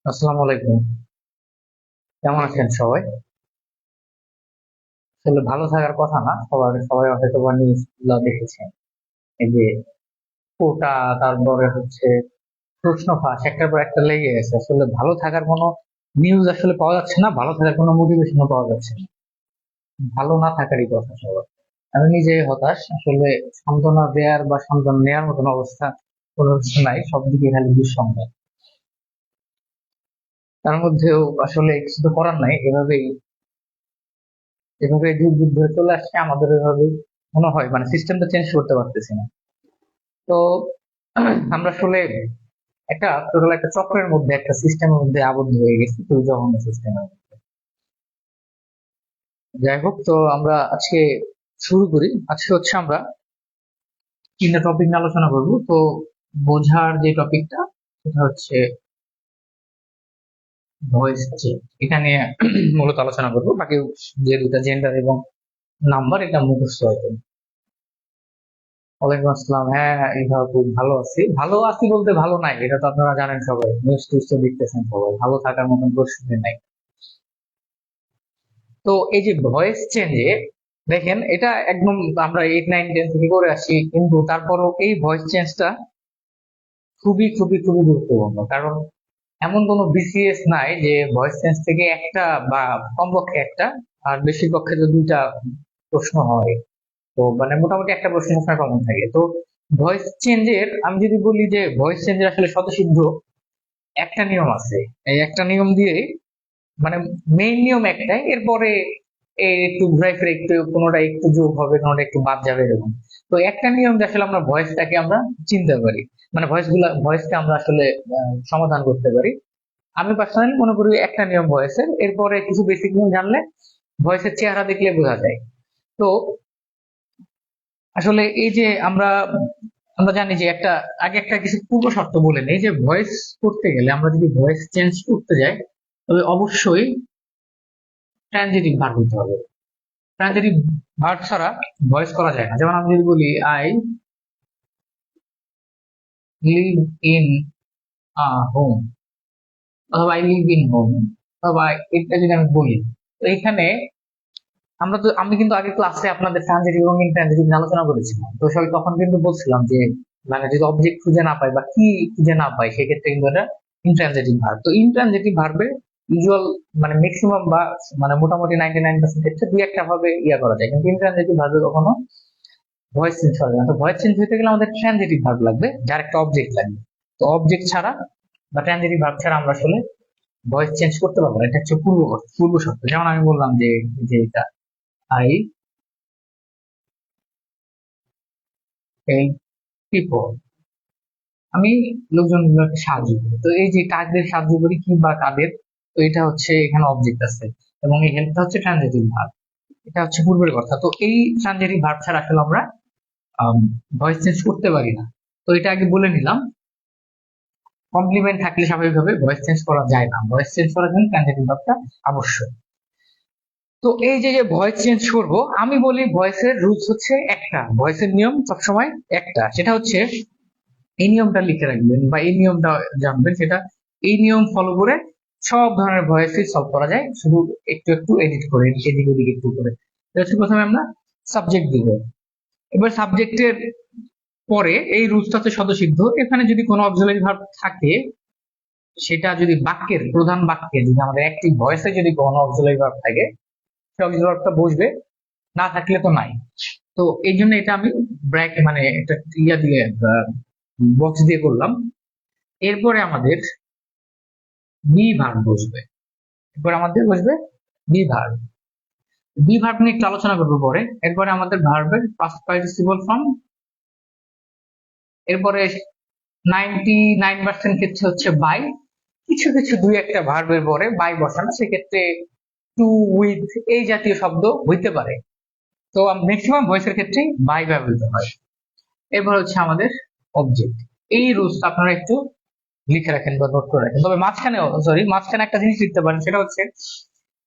আসসালামু আলাইকুম। কেমন আছেন সবাই? আসলে ভালো থাকার কথা না, সবার সবাই হয়তো বা নিউজ গুলা দেখেছেন। এই যে কোটা, তারপরে হচ্ছে প্রশ্ন ফাঁস, একটার পর একটা লেগে গেছে। আসলে ভালো থাকার কোনো নিউজ আসলে পাওয়া যাচ্ছে না, ভালো থাকার কোনো মোটিভেশনও পাওয়া যাচ্ছে না। ভালো না থাকারই কথা সবার। আমি নিজে হতাশ আসলে। সান্ত্বনা দেওয়ার বা সান্ত্বনা নেওয়ার মতন অবস্থা কোনো কিছু নাই, সব দিকে খালি দুঃসংবাদ। তার মধ্যেও আসলে কিছু তো করার নাই। এভাবেই এভাবে যুগ যুগ ধরে চলে আসছে আমাদের, এভাবে মনে হয় মানে সিস্টেমটা চেঞ্জ করতে পারতেছি না। তো আমরা আসলে একটা টোটাল একটা চক্রের মধ্যে, একটা সিস্টেমের মধ্যে আবদ্ধ হয়ে গেছি, খুবই জঘন্য সিস্টেমের। যাই হোক, তো আমরা আজকে শুরু করি। আজকে হচ্ছে আমরা তিনটা টপিক নিয়ে আলোচনা করব। তো বোঝার যে টপিকটা, সেটা হচ্ছে ভয়েস চেঞ্জ। এটা নিয়ে মূলত আলোচনা করব। বাকি যে দুটা জেন্ডার এবং নাম্বার, এটা মুখস্থ হয়তো। ওয়ালাইকুম আসসালাম। হ্যাঁ, এইভাবে খুব ভালো আছি। ভালো আছি বলতে ভালো নাই, এটা তো আপনারা জানেন, সবাই নিউজ টিউজ তো দেখতেছেন, সবাই ভালো থাকার মতন পরিস্থিতি নাই। তো এই যে ভয়েস চেঞ্জে দেখেন, এটা একদম আমরা 8, 9, 10 থেকে করে আসি, কিন্তু তারপরও এই ভয়েস চেঞ্জটা খুবই খুবই খুবই গুরুত্বপূর্ণ। কারণ এমন কোনো বিসিএস নাই যে ভয়েস চেঞ্জ থেকে একটা বা কমপক্ষে একটা, আর বেশির পক্ষে তো দুইটা প্রশ্ন হয়। তো মানে মোটামুটি একটা প্রশ্ন সবসময় কমন থাকে। তো ভয়েস চেঞ্জের আমি যদি বলি যে ভয়েস চেঞ্জের আসলে স্বতঃসিদ্ধ একটা নিয়ম আছে। এই একটা নিয়ম দিয়ে মানে মেইন নিয়ম একটাই, এরপরে এই একটু ঘুরাই ফিরে একটু কোনোটা একটু যোগ হবে, কোনোটা একটু বাদ যাবে, এরকম। তো একটা নিয়ম দিয়ে আসলে আমরা ভয়েসটাকে আমরা চিনতে পারি, মানে ভয়েসকে আমরা আসলে সমাধান করতে পারি। আমি পার্সোনালি মনে করি একটা নিয়ম ভয়েসের, এরপরে কিছু বেসিক নিয়ম জানলে ভয়েসের চেহারা দেখলে বোঝা যায়। তো আসলে এই যে আমরা আমরা জানি যে একটা আগে একটা কিছু পূর্ব শর্ত বলে নেই, যে ভয়েস করতে গেলে আমরা যদি ভয়েস চেঞ্জ করতে যাই, তবে অবশ্যই ট্রানজিটিভ ভার্ব হতে হবে। ট্রানজিটিভ ভার্ব ছাড়া ভয়েস করা যায় না। যেমন আমি যদি বলি আই লিভ ইন হোম, অথবা আই লিভ ইন হোম, অথবা এটা যদি আমি বলি, তো এখানে আমি কিন্তু আগে ক্লাসে আপনাদের ট্রানজিটিভ এবং ইনট্রানজিটিভ নিয়ে আলোচনা করেছিলাম। তো সবাই তখন কিন্তু বলছিলাম যে মানে যদি অবজেক্ট খুঁজে না পাই বা কি খুঁজে না পাই, সেক্ষেত্রে কিন্তু এটা ইনট্রানজিটিভ ভার্ব। তো ইনট্রানজিটিভ ভার্বে ইউজুয়াল মানে ম্যাক্সিমাম বা মানে মোটামুটি 99% ক্ষেত্রে দুই একটা ভাবে ইয়া করা যায়, কিন্তু ইনট্রানজিটিভ ভার্বে কখনো ভয়েস চেঞ্জ হবে না। তো ভয়েস চেঞ্জ হতে গেলে আমাদের ট্রানজিটিভ ভার্ব লাগবে, যার একটা অবজেক্ট লাগবে। তো অবজেক্ট ছাড়া বা ট্রানজিটিভ ভার্ব ছাড়া আমরা আসলে ভয়েস চেঞ্জ করতে পারবো না। এটা হচ্ছে পূর্ব শর্ত। যেমন আমি বললাম যে যে এটা আই হেল্প পিপল, আমি লোকজনগুলোকে সাহায্য করি। তো এই যে কাদের সাহায্য করি কি বা কাদের, তো এটা হচ্ছে এখানে অবজেক্ট আছে, এবং এই হেল্পটা হচ্ছে ট্রানজিটিভ ভার্ব। এটা হচ্ছে পূর্বের কথা। তো এই ট্রানজিটিভ ভার্ব ছাড়া আসলে আমরা ভয়েস চেঞ্জ করতে পারি না। তো এটা আগে বলে নিলাম। কমপ্লিমেন্ট থাকলে স্বাভাবিকভাবে ভয়েস চেঞ্জ করা যায় না, ভয়েস চেঞ্জ করার জন্য ট্রানজিটিভ ভার্বটা আবশ্যক। তো এই যে যে ভয়েস চেঞ্জ করব, আমি বলি ভয়েসের রুলস হচ্ছে একটা, ভয়েসের নিয়ম সবসময় একটা, সেটা হচ্ছে এই নিয়মটা লিখে রাখবেন বা এই নিয়মটা জানবেন, সেটা এই নিয়ম ফলো করে সব ধরনের ভয়েসই সলভ করা যায়, শুধু একটু একটু এডিট করে, এদিক ওদিক একটু করে। এটা হচ্ছে প্রথমে আমরা সাবজেক্ট দিব। এবার সাবজেক্টের পরে এই রুলসটা হচ্ছে স্বতঃসিদ্ধ। এখানে যদি কোনো অক্সিলারি ভার্ব থাকে, সেটা যদি বাক্যের প্রধান বাক্যে, যদি আমাদের অ্যাক্টিভ ভয়েসে যদি কোনো অক্সিলারি ভার্ব থাকে, সেই অক্সিলারি ভার্বটা বসবে, না থাকলে তো নাই। তো এই জন্য এটা আমি ব্র্যাক মানে একটা ইয়া দিয়ে বক্স দিয়ে করলাম। এরপরে আমাদের বি ভার্ব বসবে। এরপর আমাদের বসবে বি ভার্ব। বি ভার্ব নিয়ে একটু আলোচনা করবো পরে। এরপরে আমাদের ভার্বের পাস্ট পার্টিসিপল ফর্ম। এরপরে 99% ক্ষেত্রে হচ্ছে বাই। কিছু কিছু দুই একটা ভার্বের পরে বাই বসানো, সেক্ষেত্রে টু, উইথ, এই জাতীয় শব্দ হইতে পারে। তো ম্যাক্সিমাম ভয়েসের ক্ষেত্রে বাই ব্যবহৃত হয়। এরপর হচ্ছে আমাদের অবজেক্ট। এই রুলসটা আপনারা একটু লিখে রাখেন বা নোট করে রাখেন। তবে মাঝখানে একটা জিনিস লিখতে পারেন, সেটা হচ্ছে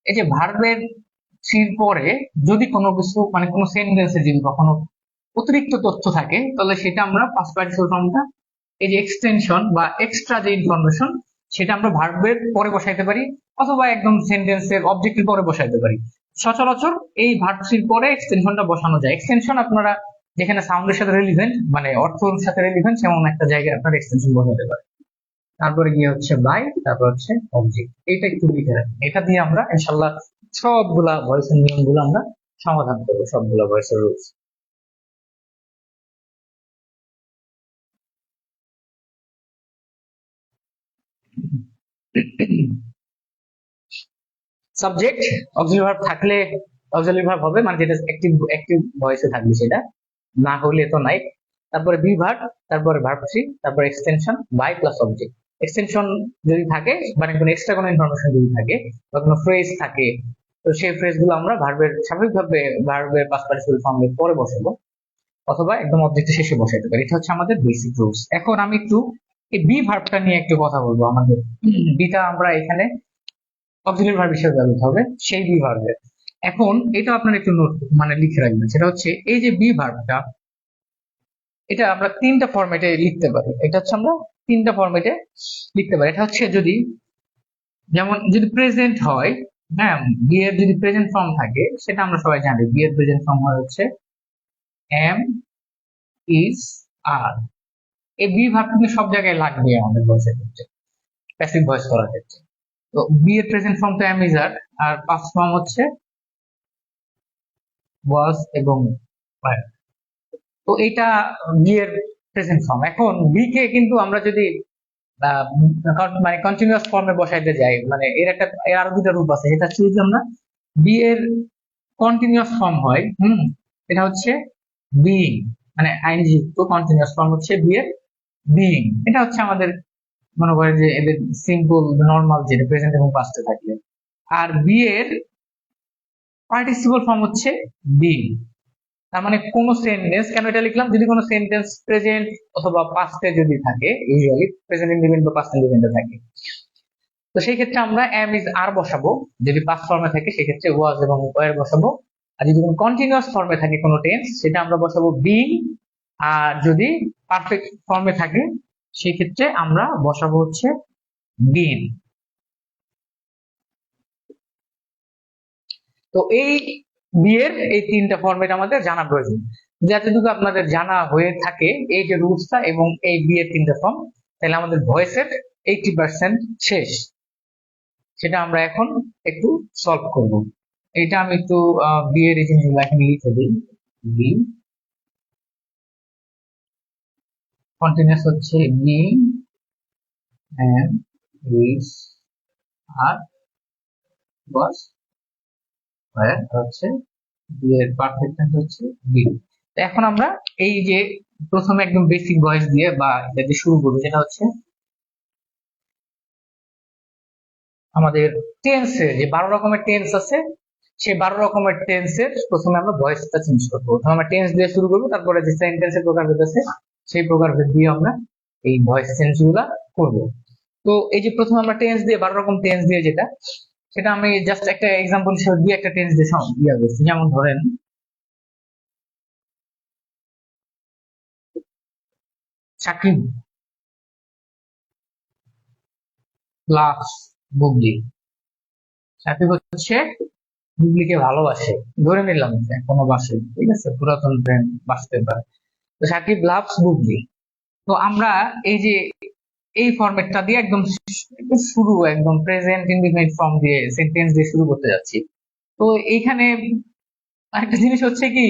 এই যে ভার্বের সির পরে যদি কোনো কিছু মানে কোনো সেন্টেন্সে যদি কখনো অতিরিক্ত তথ্য থাকে, তাহলে সেটা আমরা পাস্ট পার্টিসিপল ফর্মটা এই যে এক্সটেনশন বা এক্সট্রা যে ইনফরমেশন, সেটা আমরা ভার্বের পরে বসাইতে পারি, অথবা একদম সেন্টেন্সের অবজেক্টের পরে বসাইতে পারি। সচরাচর এই ভার্ব থ্রির পরে এক্সটেনশনটা বসানো যায়। এক্সটেনশন আপনারা যেখানে সাউন্ডের সাথে রিলিভেন্ট, মানে অর্থের সাথে রিলিভেন্ট, এমন একটা জায়গায় আপনারা এক্সটেনশন বসাতে পারেন। তারপরে গিয়ে হচ্ছে বাই, তারপর হচ্ছে অবজেক্ট। এটা একটু লিখে রাখবেন, এটা দিয়ে আমরা ইনশাল্লাহ সবগুলা ভয়েসের নিয়মগুলো আমরা সমাধান করবো, সবগুলা ভয়েসের রুলস। সাবজেক্ট অক্সিলারি ভার্ব থাকলে অক্সিলারি ভার্ব হবে, মানে যেটা অ্যাক্টিভ অ্যাক্টিভ ভয়েসে থাকবে সেটা, না হলে তো নাই। তারপরে বি ভার্ব, তারপরে ভার্ব থ্রি, তারপরে extension by plus object. Extension যদি থাকে, মানে কোনো এক্সট্রা কোনো ইনফরমেশন যদি থাকে বা কোনো ফ্রেজ থাকে, তো সেই ফ্রেজ গুলো আমরা ভার্বের স্বাভাবিকভাবে ভার্বের পাস্ট পার্টিসিপল ফর্মের পরে বসাবো, অথবা একদম অবজেক্টের শেষে বসাইতে পারি। এটা হচ্ছে আমাদের বেসিক রুলস। এখন আমি একটু এই বি ভার্বটা নিয়ে একটু কথা বলবো। আমাদের বিটা আমরা এখানে অক্সিলারি ভার্ব হিসেবে ব্যবহৃত হবে, সেই বি ভার্বের। এখন এটা আপনারা একটু নোট মানে লিখে রাখবেন, সেটা হচ্ছে এই যে বি ভার্বটা, এটা আমরা তিনটা ফরম্যাটে লিখতে পারি। এটা হচ্ছে আমরা তিনটা ফরম্যাটে লিখতে পারি। এটা হচ্ছে যদি, যেমন যদি প্রেজেন্ট হয়, হ্যাঁ, বি এর যদি প্রেজেন্ট ফর্ম থাকে, সেটা আমরা সবাই জানি বি এর প্রেজেন্ট ফর্ম হয় হচ্ছে এম, ইজ, আর। এই বি ভার্ব কিন্তু সব জায়গায় লাগবে আমাদের ভয়েসের ক্ষেত্রে, প্যাসিভ ভয়েস করার ক্ষেত্রে। তো বি এর প্রেজেন্ট ফর্ম তো am, is, are past form হচ্ছে ওয়াজ এবং were। তো এটা বি এর প্রেজেন্ট ফর্ম। এখন বি কে কিন্তু আমরা যদি মানে কন্টিনিউয়াস ফর্মে বসাইতে যাই, মানে এর একটা, এর আরো দুটা রূপ আছে। এটা হচ্ছে যদি আমরা বি এর কন্টিনিউয়াস ফর্ম হয়, এটা হচ্ছে বিইং, মানে আইনজি যুক্ত কন্টিনিউয়াস ফর্ম হচ্ছে বি এর বিইং। এটা হচ্ছে আমাদের মনে করেন যে এদের সিম্পল নর্মাল যেটা প্রেজেন্ট এবং পাস্টে থাকলে। আর বি এর পার্টিসিপল ফর্ম হচ্ছে বিইং। তার মানে কোন সেন্টেন্স, কেন এটা লিখলাম, যদি কোনো সেন্টেন্স প্রেজেন্ট অথবা পাস্টে যদি থাকে, ইউজুয়ালি প্রেজেন্ট ইন্ডিপেন্ডেন্ট বা পাস্ট ইন্ডিপেন্ডেন্ট থাকে, তো সেই ক্ষেত্রে আমরা এম, ইজ, আর বসাবো। যদি পাস্ট ফর্মে থাকে সেক্ষেত্রে ওয়াজ এবং ওয়্যার বসাবো। আর যদি কোনো কন্টিনিউয়াস ফর্মে থাকে কোনো টেন্স, সেটা আমরা বসাবো বিং। আর যদি পারফেক্ট ফর্মে থাকে সেই ক্ষেত্রে আমরা বসাবো হচ্ছে বিন। তো এই বিয়ের এই তিনটা ফরম্যাট আমাদের জানা প্রয়োজন। যতটুকু আপনাদের জানা হয়ে থাকে এই যে রুলসটা এবং এই বিয়ের তিনটা ফর্ম, তাহলে আমাদের ভয়েসের 80% শেষ। সেটা আমরা এখন একটু সলভ করব। এটা আমি একটু বিয়ের এই জিনিসগুলো এখানে লিখে দিই। বি কন্টিনিউয়াস হচ্ছে be, and, is, are, was, were হচ্ছে বিয়ের পারফেক্ট টেন্স হচ্ছে বি। এখন আমরা এই যে প্রথমে একদম বেসিক ভয়েস দিয়ে বা এটা দিয়ে শুরু করবো, যেটা হচ্ছে আমাদের টেন্সের যে 12 রকমের টেন্স আছে, সেই 12 রকমের টেন্সের প্রথমে আমরা ভয়েসটা চেঞ্জ করবো। প্রথমে আমরা টেন্স দিয়ে শুরু করবো, তারপরে যে সেন্টেন্সের প্রকারভেদ আছে সেই প্রকারভেদ দিয়ে আমরা এই ভয়েস চেঞ্জ গুলা করবো। তো এই যে প্রথমে আমরা টেন্স দিয়ে 12 রকম টেন্স দিয়ে যেটা, সেটা আমি জাস্ট একটা এক্সাম্পল হিসেবে দিয়ে একটা টেন্স দিয়ে ইয়া করছি। যেমন ধরেন সাকিব লাভস বুবলি। সাকিব হচ্ছে বুবলিকে ভালোবাসে, ধরে নিলাম কোনো বাসে, ঠিক আছে, পুরাতন প্রেম বাঁচতে পারে। তো সাকিব লাভস বুবলি। তো আমরা এই যে এই ফরম্যাটটা দিয়ে একদম শুরু, একদম প্রেজেন্ট ইনডিফিনিট ফর্ম দিয়ে সেন্টেন্স দিয়ে শুরু করতে যাচ্ছি। তো এইখানে একটা জিনিস হচ্ছে কি,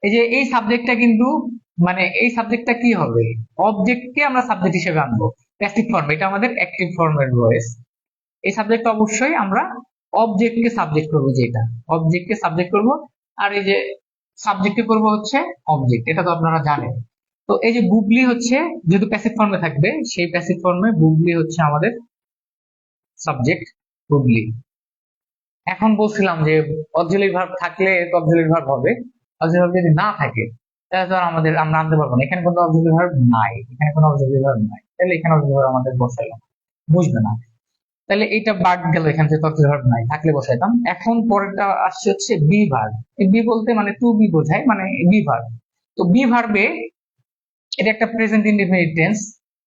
এই যে এই সাবজেক্টটা কিন্তু, মানে এই সাবজেক্টটা কি হবে, অবজেক্টকে আমরা সাবজেক্ট হিসেবে আনবো প্যাসিভ ফর্ম। এটা আমাদের অ্যাক্টিভ ফর্মের ভয়েস। এই সাবজেক্ট অবশ্যই আমরা অবজেক্টকে সাবজেক্ট করবো, যেটা অবজেক্টকে সাবজেক্ট করব। আর এই যে সাবজেক্টে করব হচ্ছে অবজেক্ট, এটা তো আপনারা জানেন। তো এই যে বুবলি হচ্ছে যেহেতু প্যাসিভ ফর্মে থাকবে, সেই প্যাসিভ ফর্মে বুবলি হচ্ছে আমাদের সাবজেক্ট, বুবলি। এখন বলছিলাম যে অক্সিলারি ভার্ব থাকলে অক্সিলারি ভার্ব হবে, অক্সিলারি ভার্ব যদি না থাকে তাহলে তো আর আমরা আনতে পারবো না। এখানে কোনো অক্সিলারি ভার্ব নাই, এখানে কোনো অক্সিলারি ভার্ব নাই, তাহলে এখানে অক্সিলারি ভার্ব আমাদের বসাইলাম, বুঝবে না। তাহলে এটা বাদ গেল, এখান থেকে অক্সিলারি ভার্ব নাই, থাকলে বসাইতাম। এখন পরেরটা আসছে হচ্ছে বি ভার্ব। বি বলতে মানে টু বি বোঝায়, মানে বি ভার্ব। তো বি ভার্বে এটা একটা প্রেজেন্ট ইনডিফিনিট টেন্স,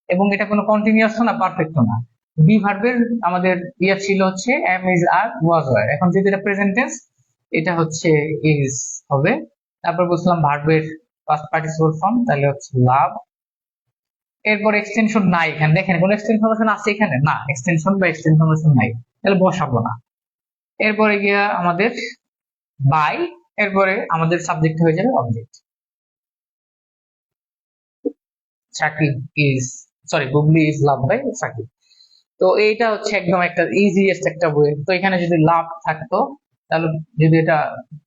এবং এটা কোনো কন্টিনিউয়াস না পারফেক্ট না। বি ভার্বের আমাদের ইয়া ছিল হচ্ছে am is are was were, এখন যদি এটা প্রেজেন্ট টেন্স এটা হচ্ছে ইজ হবে। তারপর বলছিলাম ভার্বের পাস্ট পার্টিসিপল ফর্ম, তাহলে হচ্ছে লাভ। এরপর এক্সটেনশন নাই, এখানে দেখেন কোন এক্সটেনশন আছে এখানে না, এক্সটেনশন বা এক্সটেনশন নাই, তাহলে বসাবো না। এরপরে গিয়া আমাদের বাই, এরপরে আমাদের সাবজেক্ট হয়ে যাবে object. Shakib is, sorry Bubly is love by Shakib. তো এইটা হচ্ছে একদম একটা ইজিয়েস্ট একটা ওয়ে। তো এখানে যদি লাভ থাকতো, তাহলে যদি এটা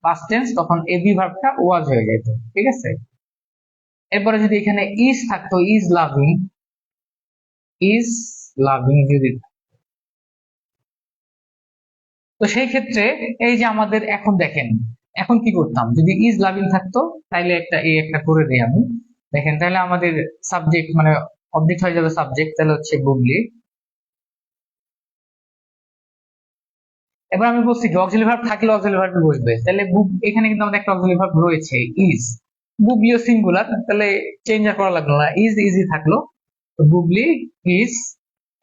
পাস্ট টেন্স তখন এবি ভার্বটা ওয়াজ হয়ে যেত, ঠিক আছে। এরপরে যদি এখানে ইজ থাকতো, ইজ লাভিং, ইজ লাভিং যদি, তো সেই ক্ষেত্রে এই যে আমাদের এখন দেখেন, এখন কি করতাম যদি ইজ লাভিং থাকতো, তাইলে একটা করে দিই আমি। দেখেন তাহলে আমাদের সাবজেক্ট মানে অবজেক্ট হয়ে যাবে সাবজেক্ট, তাহলে হচ্ছে বুবলি। এবার আমি বলছি অক্সিলারি ভার্ব থাকলে অক্সিলারি ভার্ব বসবে, তাহলে এখানে কিন্তু আমাদের একটা অক্সিলারি ভার্ব রয়েছে ইজ, বুবলিও সিঙ্গুলার, তাহলে চেঞ্জ আর করা লাগলো না, ইজ ইজি থাকলো। তো বুবলি ইজ।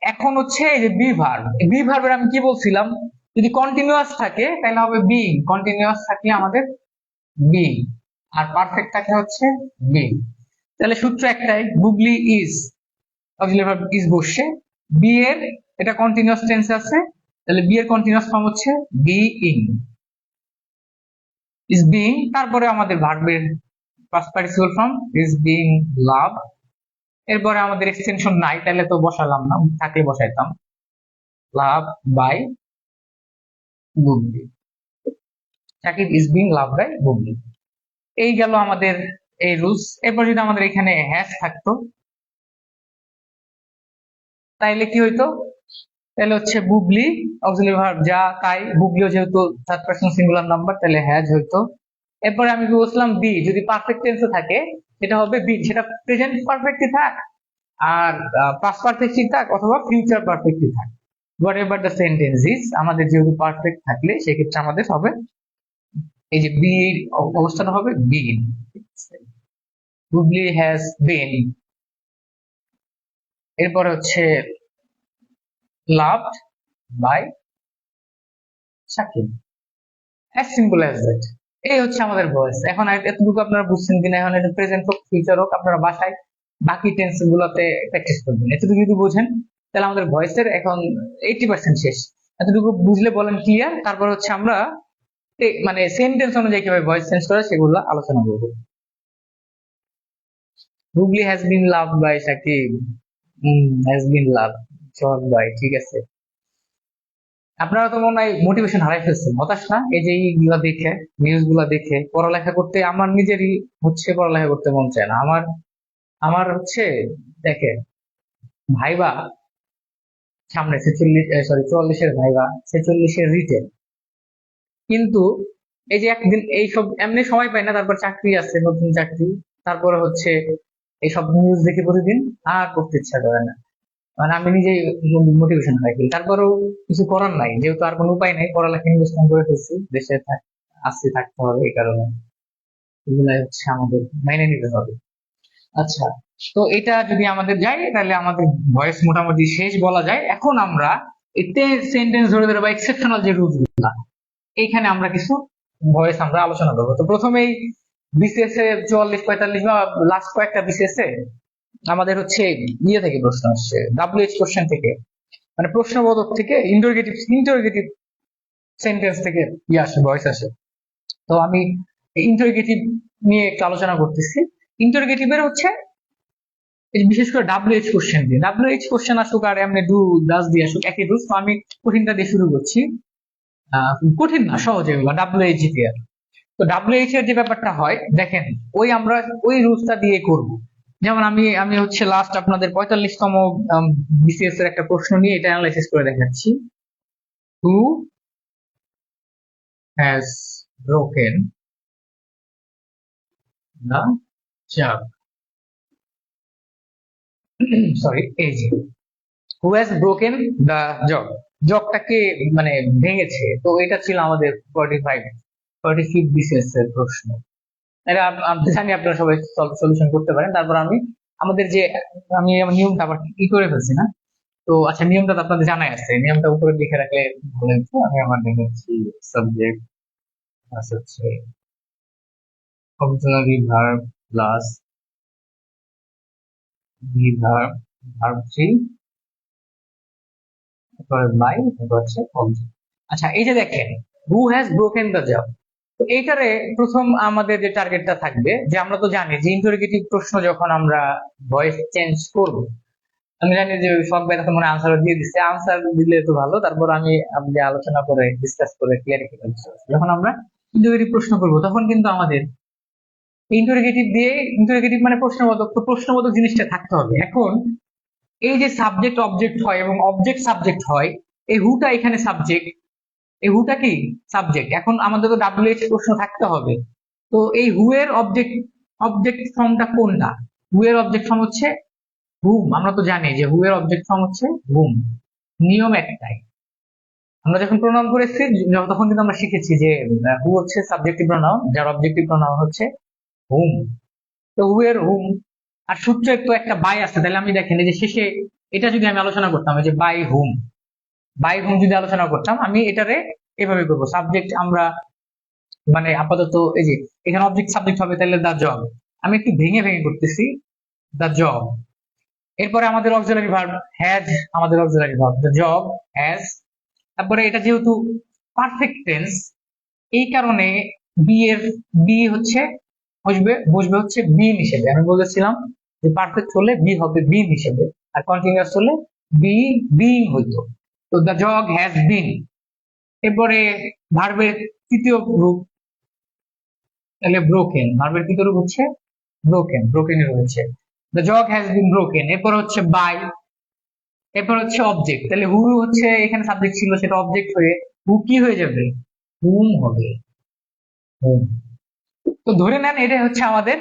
এখন হচ্ছে এই যে বি ভার্ব, বি ভার্বের আমি কি বলছিলাম, যদি কন্টিনিউয়াস থাকে তাহলে হবে বিং, কন্টিনিউয়াস থাকলে আমাদের বিং, আর পারফেক্ট থাকলে হচ্ছে বিং। তাহলে সূত্র একটাই, Bubly is, auxiliary verb is বসছে, বি এর এটা কন্টিনিউয়াস টেন্স আছে, তাহলে বি এর কন্টিনিউয়াস ফর্ম হচ্ছে বিইং, ইজ বিইং। তারপরে আমাদের ভার্বের past participle form is being love. এরপরে আমাদের এক্সটেনশন নাই, তাহলে তো বসালাম না, থাকলে বসাইতাম love by Bubly, Shakib is being love by Bubly. এই গেল আমাদের এই রুলস। এরপর যদি আমাদের এখানে হ্যাশ থাকতো, তাইলে কি হইতো, তাহলে হচ্ছে বুবলি অক্সিলারি ভার্ব যা তাই, বুবলিও যেহেতু থার্ড পারসন সিঙ্গুলার নাম্বার তাহলে হ্যাজ হইতো। এরপরে আমি কি বলছিলাম বি যদি পারফেক্ট টেন্সে থাকে সেটা হবে বি, সেটা প্রেজেন্ট পারফেক্টই থাক আর পাস্ট পারফেক্টই থাক অথবা ফিউচার পারফেক্টই থাক, what ever the sentence is, আমাদের যেহেতু পারফেক্ট থাকলে সেক্ষেত্রে আমাদের হবে এই যে বি অবস্থাটা হবে বিন, বুবলি হ্যাজ বিন। এরপরে হচ্ছে loved by Shakib, as simple as that. এই হচ্ছে আমাদের ভয়েস। এখন এতটুকু আপনারা বুঝছেন কিনা, এখন এটা প্রেজেন্ট হোক ফিউচার হোক আপনারা বাসায় বাকি টেন্স গুলোতে প্র্যাকটিস করবেন। এতটুকু যদি বোঝেন তাহলে আমাদের ভয়েসের এখন 80% শেষ। এতটুকু বুঝলে বলেন ক্লিয়ার, তারপর হচ্ছে আমরা মানে সেন্টেন্স অনুযায়ী কিভাবে ভয়েস চেঞ্জ করে সেগুলো আলোচনা করবো। Hooghly has been love by Shakib, has been love, চল বাই, ঠিক আছে। আপনারা তো মনে হয় মোটিভেশন হারাই ফেলছেন, হতাশ না এই যে এইগুলা দেখে, নিউজ গুলা দেখে পড়ালেখা করতে, আমার নিজেরই হচ্ছে পড়ালেখা করতে মন চায় না। আমার আমার হচ্ছে দেখে ভাইবা সামনে 44-এর ভাইবা, 46-এর রিটেন, কিন্তু এই যে একদিন এইসব এমনি সময় পাই না, তারপর চাকরি আছে নতুন চাকরি, তারপরে হচ্ছে এইসব নিউজ দেখে প্রতিদিন আর করতে ইচ্ছা করে না, মানে আমি নিজেই মোটিভেশন হারাই ফেলি। তারপরেও কিছু করার নাই, যেহেতু আর কোনো উপায় নাই, পড়ালেখা ইনভেস্টমেন্ট করে ফেলছি, দেশে আসছি থাকতে হবে, এই কারণে এগুলাই হচ্ছে আমাদের মেনে নিতে হবে। আচ্ছা, তো এটা যদি আমাদের যায় তাহলে আমাদের ভয়েস মোটামুটি শেষ বলা যায়। এখন আমরা এতে সেন্টেন্স ধরে ধরে বা এক্সেপশনাল যে রুলস গুলা, এইখানে আমরা কিছু ভয়েস আমরা আলোচনা করবো। তো প্রথমেই বিসিএস এ 44-45 বা লাস্ট কয়েকটা বিসিএস এ আমাদের হচ্ছে ইয়ে থেকে প্রশ্ন আসছে, WH কোশ্চেন থেকে, মানে প্রশ্নবোধক থেকে ইন্টারোগেটিভ সেন্টেন্স থেকে ইয়ে আসে, ভয়েস আসে। তো আমি ইন্টারোগেটিভ নিয়ে একটু আলোচনা করতেছি। ইন্টারোগেটিভের হচ্ছে বিশেষ করে WH কোশ্চেন দিয়ে, WH কোশ্চেন আসুক আর এমনি ডু ডাজ দিয়ে আসুক একই রুলস। তো আমি কঠিনটা দিয়ে শুরু করছি, কঠিন না সহজ এগুলো WH দিয়ে। তো WH এর যে ব্যাপারটা হয় দেখেন, আমরা ওই রুলসটা দিয়ে করব। যেমন আমি আমি হচ্ছে লাস্ট আপনাদের 45তম বিসিএস এর একটা প্রশ্ন নিয়ে এটা অ্যানালাইসিস করে দেখাচ্ছি। Who has broken the jug, sorry এই যে who has broken the jug, জগটাকে মানে ভেঙেছে। তো এটা ছিল আমাদের 45 বিসিএস এর প্রশ্ন। এটা আমি জানি আপনারা সবাই সলিউশন করতে পারেন। তারপর আমি আমাদের যে আমি আমার নিয়মটা আবার কি করে ফেলছি না, তো আচ্ছা, নিয়মটা তো আপনাদের জানাই আছে, নিয়মটা উপরে লিখে রাখলে ভালো হতো। আমি আমার দেখেছি সাবজেক্ট হচ্ছে auxiliary verb plus V verb, verb three, তারপরে বাই, তারপর হচ্ছে অবজেক্ট। আচ্ছা, এই যে দেখেন হু হ্যাজ ব্রোকেন দ্য জব, তো এইটারে প্রথম আমাদের যে টার্গেটটা থাকবে, যে আমরা তো জানি যে ইন্টারোগেটিভ প্রশ্ন যখন আমরা ভয়েস চেঞ্জ করব, আমি জানি যে সব ভাই তখন মনে আনসার দিয়ে দিচ্ছে, আনসার দিলে তো ভালো, তারপর আমি আপনি আলোচনা করে ডিসকাস করে ক্লিয়ারিফিকেশন, যখন আমরা ইন্টারোগেটিভ প্রশ্ন করব তখন কিন্তু আমাদের ইন্টারোগেটিভ দিয়ে, ইন্টারোগেটিভ মানে প্রশ্নবোধক, তো প্রশ্নবোধক জিনিসটা থাকতে হবে। এখন এই যে সাবজেক্ট অবজেক্ট হয় এবং অবজেক্ট সাবজেক্ট হয়, এই হুটা এখানে সাবজেক্ট, এই হুটা কি সাবজেক্ট। এখন আমাদের তো ডাব্লিউএইচ প্রশ্ন থাকতে হবে, তো এই হু এর অবজেক্ট, অবজেক্ট ফর্মটা কোনটা? হু এর অবজেক্ট ফর্ম হচ্ছে হুম, আমরা তো জানি যে হু এর অবজেক্ট ফর্ম হচ্ছে হুম। নিয়ম একটাই, আমরা যখন প্রোনাউন করেছি তখন কিন্তু আমরা শিখেছি যে হু হচ্ছে সাবজেক্টিভ প্রোনাউন, যার অবজেক্টিভ প্রোনাউন হচ্ছে হুম। তো হু এর হুম, আর সূত্রের তো একটা বাই আছে, তাহলে আমি দেখেন এই যে শেষে এটা যদি আমি আলোচনা করতাম, এই যে বাই হুম, বাই হুম যদি আলোচনা করতাম, আমি এটারে এভাবে করবো, সাবজেক্ট আমরা মানে আপাতত এই যে এখানে অবজেক্ট সাবজেক্ট হবে, তাহলে দা জব, আমি একটু ভেঙে ভেঙে করতেছি, দা জব। এরপরে আমাদের অক্সিলারি ভার্ব হ্যাজ, আমাদের auxiliary verb the job has. তারপরে এটা যেহেতু পারফেক্ট টেন্স, এই কারণে বি এর বি হচ্ছে বসবে, বসবে হচ্ছে বিন হিসেবে। আমি বলেছিলাম যে পারফেক্ট হলে বি হবে বিন হিসেবে, আর কন্টিনিউয়াস হলে বি বিং হইতো। তো দ্য জগ হ্যাজ বিন। এরপরে ভার্বের তৃতীয় রূপ, তাহলে ব্রোকেন, ভার্বের তৃতীয় রূপ হচ্ছে ব্রোকেন, ব্রোকেন রয়েছে, the jug has been broken. এরপর হচ্ছে বাই, এরপর হচ্ছে অবজেক্ট, তাহলে হু হচ্ছে এখানে সাবজেক্ট ছিল, সেটা অবজেক্ট হয়ে হু কি হয়ে যাবে, হুম হবে, হুম। তো ধরে নেন এটা হচ্ছে আমাদের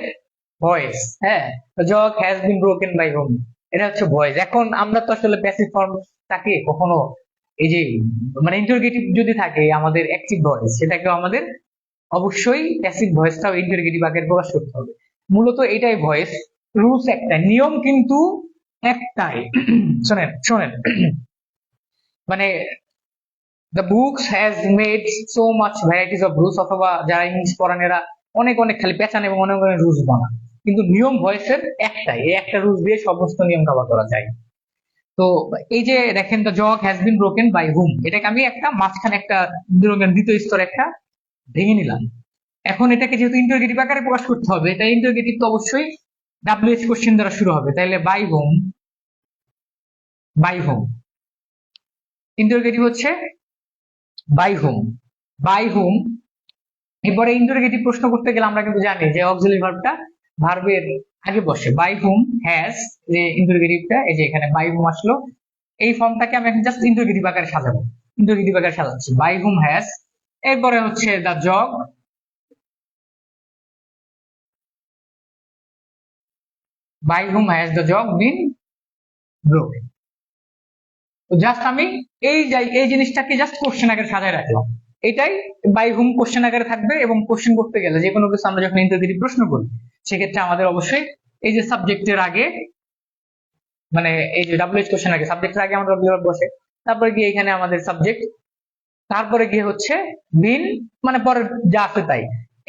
ভয়েস, হ্যাঁ, jug has been broken by whom, এটা হচ্ছে ভয়েস। এখন আমরা তো আসলে প্যাসিভ ফর্ম থাকে কখনো, এই যে মানে ইন্টারোগেটিভ যদি থাকে আমাদের অ্যাক্টিভ ভয়েস, সেটাকে আমাদের অবশ্যই প্যাসিভ ভয়েসটাও ইন্টারোগেটিভ আগে প্রকাশ করতে হবে। মূলত এটাই ভয়েস, রুলস একটা, নিয়ম কিন্তু একটাই। শোনেন শোনেন, মানে the books has made so much varieties of rules, অথবা যারা ইংলিশ পড়ান এরা অনেক অনেক খালি পেঁচান এবং অনেক অনেক রুলস বানান, কিন্তু নিয়ম ভয়েসের একটাই, এই একটা রুলস দিয়ে সমস্ত নিয়ম কভার করা যায়। তো এই যে দেখেন the jug has been broken by whom, এটাকে আমি একটা মাঝখানে একটা দ্বিতীয় স্তরে একটা ভেঙে নিলাম। এখন এটাকে যেহেতু ইন্টারোগেটিভ আকারে প্রকাশ করতে হবে, তাই ইন্টারোগেটিভ তো অবশ্যই ডাব্লিউএইচ কোশ্চেন দ্বারা শুরু হবে, তাইলে by whom, by whom interrogative হচ্ছে বাই হোম, বাই হোম। এরপরে ইন্টারোগেটিভ প্রশ্ন করতে গেলে আমরা কিন্তু জানি যে অক্সিলারি ভার্বটা ভার্বের আগে বসে, বাই হুম হ্যাজ, যে ইন্টারোগেটিভটা এই যে এখানে বাই হুম আসলো, এই ফর্মটাকে আমি এখন জাস্ট ইন্টারোগেটিভ আকারে সাজাবো, ইন্টারোগেটিভ আকারে সাজাচ্ছি বাই হুম হ্যাজ। এরপরে হচ্ছে the jug, by whom has the jug been broken. তো জাস্ট আমি এই জিনিসটাকে জাস্ট কোশ্চেন আকারে সাজায় রাখলাম, এটাই বাই হুম কোশ্চেন আকারে থাকবে। এবং কোশ্চেন করতে গেলে যে কোনো কিছু আমরা যখন ইন্টারোগেটিভ প্রশ্ন করি, সেক্ষেত্রে আমাদের অবশ্যই এই যে সাবজেক্টের আগে, মানে এই যে ডাব্লিউএইচ কোশ্চেন আগে সাবজেক্টের আগে আমাদের ডাব্লিউ বসে, তারপরে গিয়ে এখানে আমাদের সাবজেক্ট, তারপরে গিয়ে হচ্ছে বিন, মানে পরে যা আছে তাই।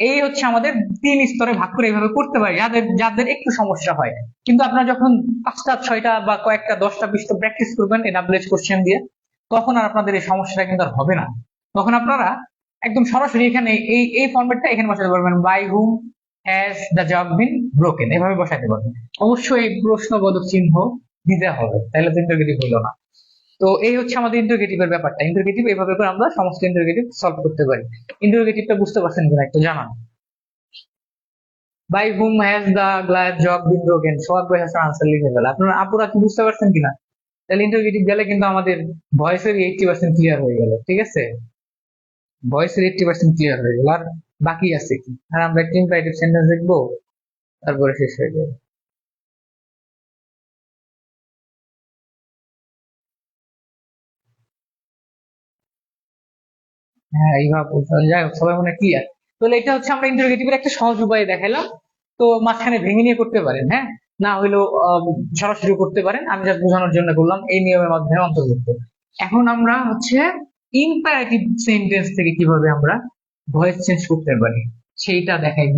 এই হচ্ছে আমাদের তিন স্তরে ভাগ করে এইভাবে করতে পারি, যাদের যাদের একটু সমস্যা হয়। কিন্তু আপনারা যখন 5টা 6টা বা কয়েকটা 10টা 20টা প্র্যাকটিস করবেন এই ডাব্লিউএইচ কোশ্চেন দিয়ে, তখন আর আপনাদের এই সমস্যাটা কিন্তু আর হবে না। তখন আপনারা একদম সরাসরি এখানে এই এই ফরম্যাটটা এখানে বসাতে পারবেন, by whom has the jug been broken, এভাবে বসাতে পারবেন। অবশ্যই এই প্রশ্নবোধক চিহ্ন দিতে হবে, তাহলে তো ইন্টারোগেটিভ হলো না। তো এই হচ্ছে আমাদের ইন্টারোগেটিভ এর ব্যাপারটা, ইন্টারোগেটিভ এইভাবে করে আমরা সমস্ত ইন্টারোগেটিভ সলভ করতে পারি। ইন্টারোগেটিভটা বুঝতে পারছেন কিনা একটু জানান। By whom has the glass jug been broken, সবার কোয়েশ্চেন আনসার লিখে ফেলে, আপনারা আপুরা কি বুঝতে পারছেন কিনা? তাহলে ইন্টারোগেটিভ গেলে কিন্তু আমাদের ভয়েসের 80% ক্লিয়ার হয়ে গেল, ঠিক আছে, ভয়েসের 80% ক্লিয়ার হয়ে গেল, আর বাকি আছে কি, আর আমরা একটা ইম্পারেটিভ সেন্টেন্স দেখবো, তারপরে শেষ হয়ে যাবে। হ্যাঁ এইভাবে যাই হোক, সবাই মনে ক্লিয়ার। তাহলে এটা হচ্ছে আমরা ইন্টারোগেটিভের একটা সহজ উপায় দেখালাম, তো মাঝখানে ভেঙে নিয়ে করতে পারেন, হ্যাঁ। না হইলেও সরাসরি করতে পারেন, আমি জাস্ট বোঝানোর জন্য বললাম এই নিয়মের মাধ্যমে অন্তর্ভুক্ত। এখন আমরা হচ্ছে ইম্পারেটিভ সেন্টেন্স থেকে কিভাবে আমরা ভয়েস চেঞ্জ করতে পারি সেইটা দেখাই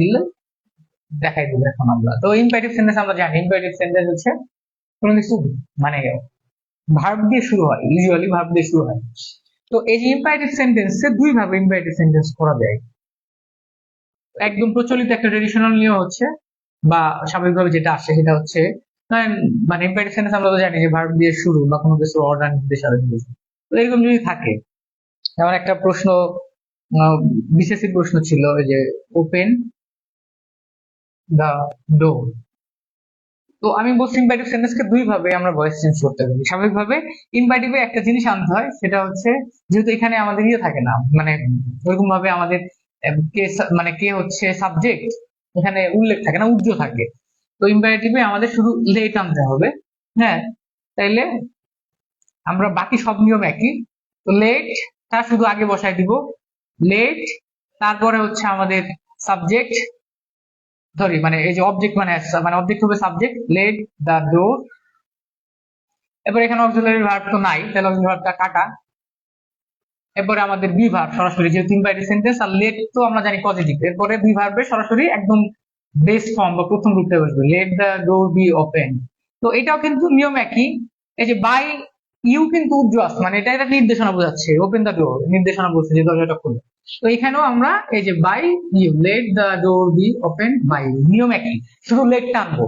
দিব এখন আমরা। তো ইম্পারেটিভ সেন্টেন্স আমরা জানি, ইম্পারেটিভ সেন্টেন্স হচ্ছে কোনো কিছু মানে ভার্ব দিয়ে শুরু হয়, ইউজুয়ালি ভার্ব দিয়ে শুরু হয়। তো এই যে ইম্পারেটিভ সেন্টেন্সে দুই ভাবে ইম্পারেটিভ সেন্টেন্স করা যায়। একদম প্রচলিত একটা ট্রেডিশনাল নিয়ম হচ্ছে, বা স্বাভাবিকভাবে যেটা আসে সেটা হচ্ছে, মানে ইম্পারেটিভ সেন্টেন্স আমরা তো জানি যে ভার্ব দিয়ে শুরু বা কোনো কিছু অর্ডার নির্দেশাবলী দিয়ে শুরু। তো এরকম যদি থাকে, যেমন একটা প্রশ্ন বিসিএসসি প্রশ্ন ছিল যে ওপেন দা ডোর। তো আমি বলছি ইম্পারেটিভ সেন্টেন্সকে দুই ভাবে আমরা ভয়েস চেঞ্জ করতে পারি। স্বাভাবিকভাবে ইম্পারেটিভে একটা জিনিস আনতে হয়, সেটা হচ্ছে যেহেতু এখানে আমাদের ইয়ে থাকে না, মানে ওরকম ভাবে আমাদের কে মানে কে হচ্ছে সাবজেক্ট এখানে উল্লেখ থাকে না, উজ্জ্ব থাকে। তো ইম্পারেটিভে আমাদের শুধু লেট আনতে হবে। হ্যাঁ, তাইলে আমরা বাকি সব নিয়ম একই। তো লেট তা শুধু আগে বসাই দিব, লেট, তারপরে হচ্ছে আমাদের সাবজেক্ট, সরি মানে এই যে অবজেক্ট, মানে অবজেক্ট হবে সাবজেক্ট, লেট দা ডোর। এবার এখানে অক্সিলারি ভার্ব তো নাই, তাহলে অক্সিলারি ভার্বটা কাটা। এরপরে আমাদের বি ভার্ব সরাসরি, যেহেতু ইম্পারেটিভ সেন্টেন্স আর লেট তো আমরা জানি পজিটিভ, এরপরে বি ভার্বে সরাসরি একদম বেস ফর্ম বা প্রথম রূপে বসবে, late the door be open. তো এটাও কিন্তু নিয়ম একই। এই যে বাই ইউ কিন্তু উজ্জ্বল, মানে এটা একটা নির্দেশনা বোঝাচ্ছে, ওপেন দ্য ডোর নির্দেশনা বলছে যে দরজাটা খুলে। তো এখানেও আমরা এই যে by you, let the door be open by you, নিয়ম একই, শুধু লেটটা আনবো।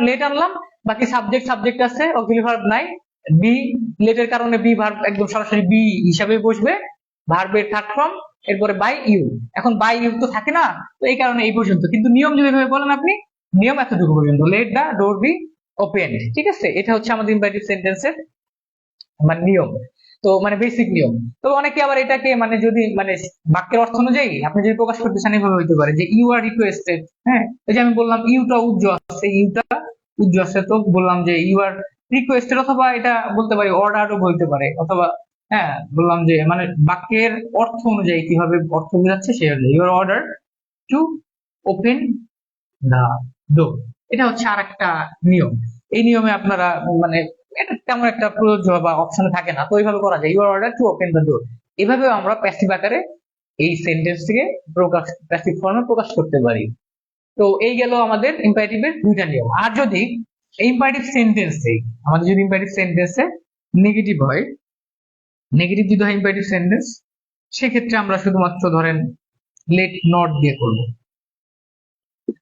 লেট আনলাম, বাকি সাবজেক্ট আছে, অক্সিলারি ভার্ব নাই। বি, লেটের কারণে বি ভার্ব একদম সরাসরি বি হিসাবে বসবে, ভার্বের থার্ড ফর্ম, এরপরে বাই ইউ। এখন বাই ইউ তো থাকে না, তো এই কারণে এই পর্যন্ত, কিন্তু নিয়ম যদি বলেন আপনি, নিয়ম এতটুকু পর্যন্ত, let the door be open. ঠিক আছে, এটা হচ্ছে আমাদের ইম্পারেটিভ সেন্টেন্সের মানে নিয়ম। তো মানে বেসিক নিয়ম। তো অনেকে আবার এটাকে মানে যদি মানে বাক্যের অর্থ অনুযায়ী আপনি যদি প্রকাশ করতে চান, এভাবে হইতে পারে যে ইউ আর রিকোয়েস্টেড। হ্যাঁ, এই যে আমি বললাম ইউটা উজ্জ্বল আছে, তো বললাম যে ইউ আর রিকোয়েস্টেড, অথবা এটা বলতে পারি অর্ডারও বলতে পারে, অথবা হ্যাঁ বললাম যে মানে বাক্যের অর্থ অনুযায়ী কিভাবে অর্থ বোঝাচ্ছে সে অনুযায়ী, your order to open the door. এটা হচ্ছে আর একটা নিয়ম। এই নিয়মে আপনারা মানে এটা তেমন একটা প্রযোজ্য বা অপশনে থাকে না, তো এইভাবে করা যায়, your order to open the door. এভাবেও আমরা প্যাসিভ আকারে এই সেন্টেন্স থেকে প্যাসিভ ফর্মে প্রকাশ করতে পারি। তো এই গেল আমাদের ইম্পারেটিভের দুইটা নিয়ম। আর যদি ইম্পারেটিভ সেন্টেন্সে আমাদের যদি ইম্পারেটিভ সেন্টেন্সে নেগেটিভ হয়, নেগেটিভ যদি হয় ইম্পারেটিভ সেন্টেন্স, সেক্ষেত্রে আমরা শুধুমাত্র ধরেন লেট নট দিয়ে করবো।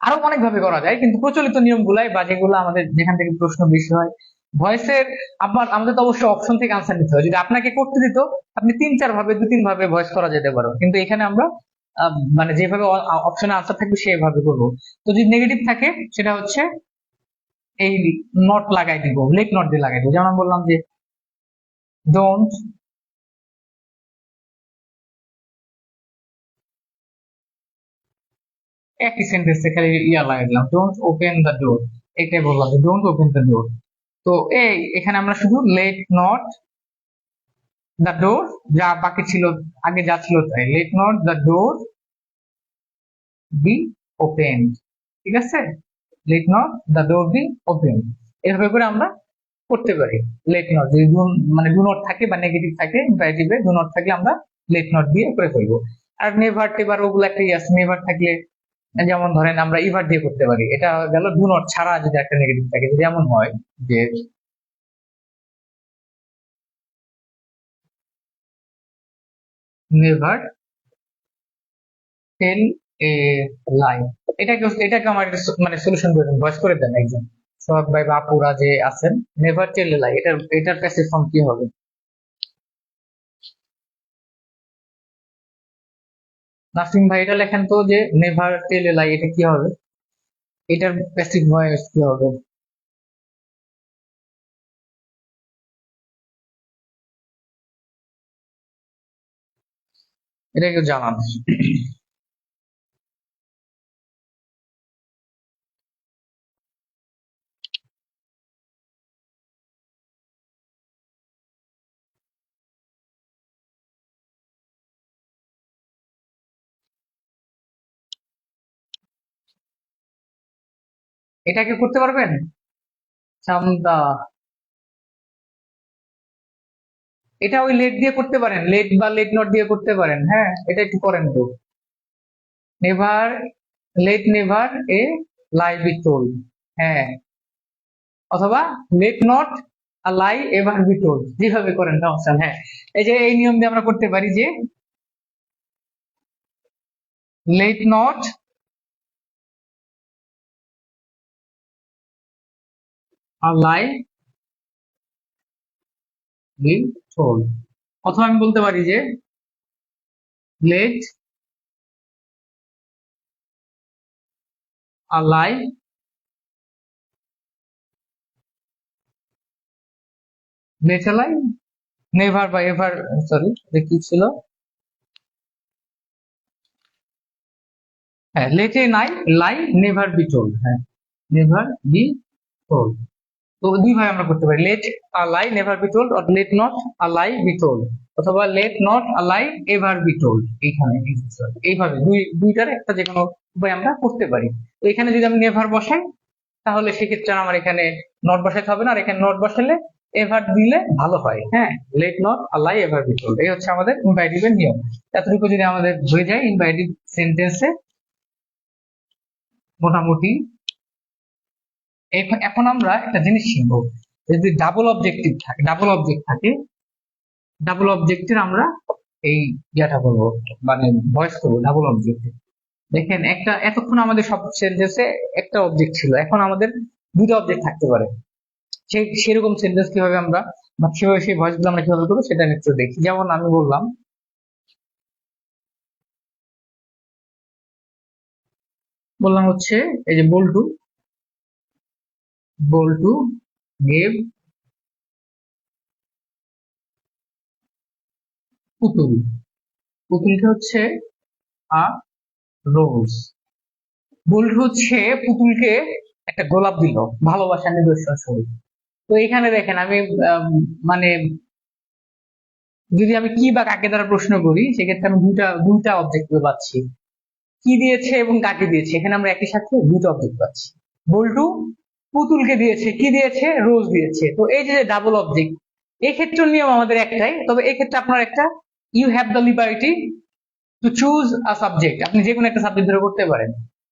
আরো অনেক ভাবে করা যায়, কিন্তু প্রচলিত নিয়মগুলাই বা যেগুলো আমাদের যেখান থেকে প্রশ্ন বেশি হয় ভয়েসের, আমাদের তো অবশ্যই অপশন থেকে আনসার নিতে হয়। যদি আপনাকে করতে দিত, আপনি দু তিন ভাবে ভয়েস করা যেতে পারো, কিন্তু এখানে আমরা মানে যেভাবে অপশনে আনসার থাকবে সেভাবে করবো। তো যদি নেগেটিভ থাকে সেটা হচ্ছে এই নট লাগাই দিব, লেট নট দিয়ে লাগাই দিব। যেমন আমি বললাম যে ডোন্ট, একই সেন্টেন্সে খালি ইয়া লাগাই দিলাম, ডোন্ট ওপেন দ্য ডোর। এটাই বললাম যে ডোন্ট ওপেন দ্য ডোর। তো এই এখানে আমরা শুধু লেট নট দ্য ডোর, যা বাকি ছিল আগে যা ছিল তাই, let not the door be open. ঠিক আছে, let not the door be open. এভাবে করে আমরা করতে পারি। লেট নট যদি মানে ডু নট থাকে বা নেগেটিভ থাকে, ইম্পারেটিভে ডু নট থাকলে আমরা লেট নট দিয়ে করে ফেলবো। আর নেভার টেভার ওগুলো একটা আছে, নেভার থাকলে যেমন ধরেন আমরা ইভার দিয়ে করতে পারি। এটা গেল ডু নট ছাড়া যদি একটা নেগেটিভ থাকে, যদি এমন হয় যে নেভার টেল এ লাই, এটাকে আমার মানে সলিউশন করে দেন, ভয়েস করে দেন একজন সোহাগ ভাই বা আপুরা যে আছেন। নেভার টেল এ লাই, এটার প্যাসিভ ফর্ম কি হবে? নাসিম ভাই এটা লেখেন তো, যে নেভার টেল এ লাই এটা কি হবে, এটার প্যাসিভ ভয়েস কি হবে? এটা কেউ জানান। এটাকে করতে পারবেন? চান্দা, এটা ওই লেট দিয়ে করতে পারেন, লেট বা লেট নট দিয়ে করতে পারেন। হ্যাঁ, এটা একটু করেন তো। Never, late never a lie be told. হ্যাঁ, অথবা let not a lie ever be told, যেভাবে করেন সমস্যা নেই। হ্যাঁ, এই যে এই নিয়ম দিয়ে আমরা করতে পারি যে let not a lie be told, অথবা আমি বলতে পারি যে let a lie let a lie never বা এভার, সরি কি ছিল, হ্যাঁ লেট এ নাই লাই নেভার বি টোল্ড। হ্যাঁ, নেভার বি টোল্ড। তো দুই ভাবে আমরা করতে পারি, let a lie never be told, or let not a lie be told, অথবা let not a lie ever be told. এইখানে এইভাবে দুইটার একটা যে কোনো উপায় আমরা করতে পারি। তো এখানে যদি আমি নেভার বসাই, তাহলে সেক্ষেত্রে আমার এখানে নট বসাইতে হবে না, আর এখানে নট বসালে এভার দিলে ভালো হয়। হ্যাঁ, late not a lie ever be told, এই হচ্ছে আমাদের ইম্পারেটিভের নিয়ম। এতটুকু যদি আমাদের হয়ে যায় ইম্পারেটিভ সেন্টেন্সে মোটামুটি। এখন আমরা একটা জিনিস শিখবো, যদি ডাবল অবজেক্টিভ থাকে, ডাবল অবজেক্ট থাকে, ডাবল অবজেক্টের আমরা এই ইয়াটা বলবো, মানে ভয়েস করবো ডাবল অবজেক্ট। দেখেন একটা, এতক্ষণ আমাদের সব সেন্টেন্সে একটা অবজেক্ট ছিল, এখন আমাদের দুটো অবজেক্ট থাকতে পারে। সেই সেরকম সেন্টেন্স কিভাবে আমরা, বা কিভাবে সেই ভয়েস গুলো আমরা কিভাবে করবো সেটা একটু দেখি। যেমন আমি বললাম, হচ্ছে এই যে বল্টু, বল্টু গেভ পুতুল, পুতুলকে হচ্ছে আ রোজ। বল্টু হচ্ছে পুতুলকে একটা গোলাপ দিল ভালোবাসার নিদর্শন স্বরূপ। তো এখানে দেখেন আমি মানে যদি আমি কি বা কাকে দ্বারা প্রশ্ন করি, সেক্ষেত্রে আমি দুইটা দুইটা অবজেক্ট পাচ্ছি, কি দিয়েছে এবং কাকে দিয়েছে। এখানে আমরা একই সাথে দুটো অবজেক্ট পাচ্ছি। বল্টু পুতুলকে দিয়েছে, কি দিয়েছে, রোজ দিয়েছে। তো এই যে ডাবল অবজেক্ট, এই ক্ষেত্রে নিয়ম আমাদের একটাই, তবে এই ক্ষেত্রে আপনার একটা, you have the liberty to choose a subject, আপনি যে কোনো একটা সাবজেক্ট ধরে করতে পারেন,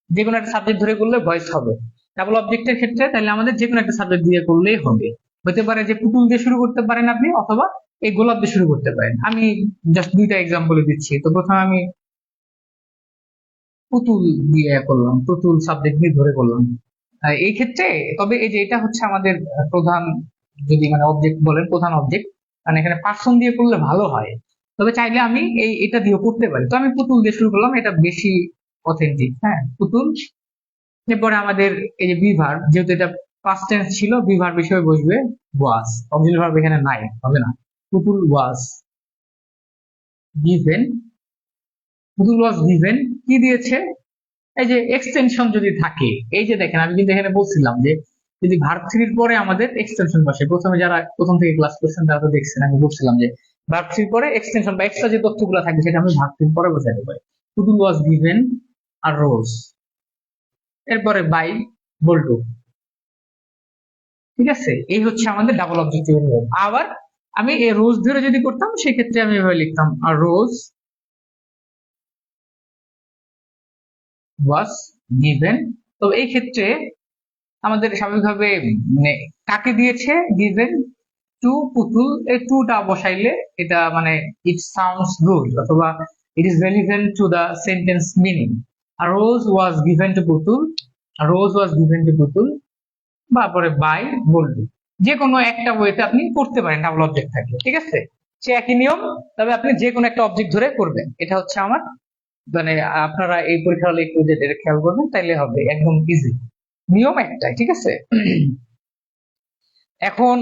যে কোনো একটা সাবজেক্ট ধরে করলে ভয়েস হবে। ডাবল অবজেক্টের ক্ষেত্রে তাহলে আমাদের যে কোনো একটা সাবজেক্ট দিয়ে করলেই হবে। হতে পারে যে পুতুল দিয়ে শুরু করতে পারেন আপনি, অথবা এই গোলাপ দিয়ে শুরু করতে পারেন। আমি জাস্ট দুইটা এক্সাম্পল দিচ্ছি। তো প্রথমে আমি পুতুল দিয়ে করলাম, পুতুল সাবজেক্ট দিয়ে ধরে করলাম এই ক্ষেত্রে। তবে এই যে এটা হচ্ছে আমাদের প্রধান, যদি মানে অবজেক্ট বলেন প্রধান অবজেক্ট, মানে এখানে পার্সন দিয়ে করলে ভালো হয়। তবে চাইলে আমি এটা দিয়েও করতে পারি। তো আমি পুতুল দিয়ে শুরু করলাম, এটা বেশি অথেন্টিক। হ্যাঁ, পুতুল। এরপরে আমাদের এই যে বিভার, যেহেতু এটা পাস্ট টেন্স ছিল, বিভার বিষয়ে বসবে ওয়াজ, অক্সিলারি ভার্ব এখানে নাই, হবে না। পুতুল ওয়াজ গিভেন, পুতুল ওয়াজ গিভেন, কি দিয়েছে, এই যে এক্সটেনশন যদি থাকে, এই যে দেখেন আমি কিন্তু এখানে বলছিলাম যে যদি ভার্ব থ্রির পরে আমাদের এক্সটেনশন বসে, প্রথমে যারা প্রথম থেকে ক্লাস করছেন তারা তো দেখছেন, আমি বলছিলাম যে ভার্ব থ্রির পরে এক্সটেনশন বা এক্সট্রা যে তথ্যগুলো থাকবে সেটা আমি ভার্ব থ্রির পরে বোঝাতে পারি। পুতুল ওয়াজ গিভেন আর রোজ, এরপরে বাই বল্টু। ঠিক আছে, এই হচ্ছে আমাদের ডাবল অবজেক্টিভ নিয়ম। আবার আমি এই রোজ ধরে যদি করতাম, সেক্ষেত্রে আমি এভাবে লিখতাম, আর রোজ ওয়াজ গিভেন। তো এই ক্ষেত্রে আমাদের স্বাভাবিকভাবে মানে কাকে দিয়েছে, গিভেন টু পুতুল, এই টুটা বসাইলে এটা মানে ইট সাউন্ডস গুড, অথবা it is relevant to the sentence meaning. আর rose was given to Putul, rose was given to পুতুল, বা পরে বাই বলবো, যে কোনো একটা ওয়েতে আপনি করতে পারেন ডাবল অবজেক্ট থাকলে। ঠিক আছে, সে একই নিয়ম, তবে আপনি যে কোনো একটা অবজেক্ট ধরে করবেন। এটা হচ্ছে আমার মানে, আপনারা এই পরীক্ষা হলে একটু এটা খেয়াল করবেন, তাইলে হবে একদম ইজি, নিয়ম একটাই। ঠিক আছে, এখন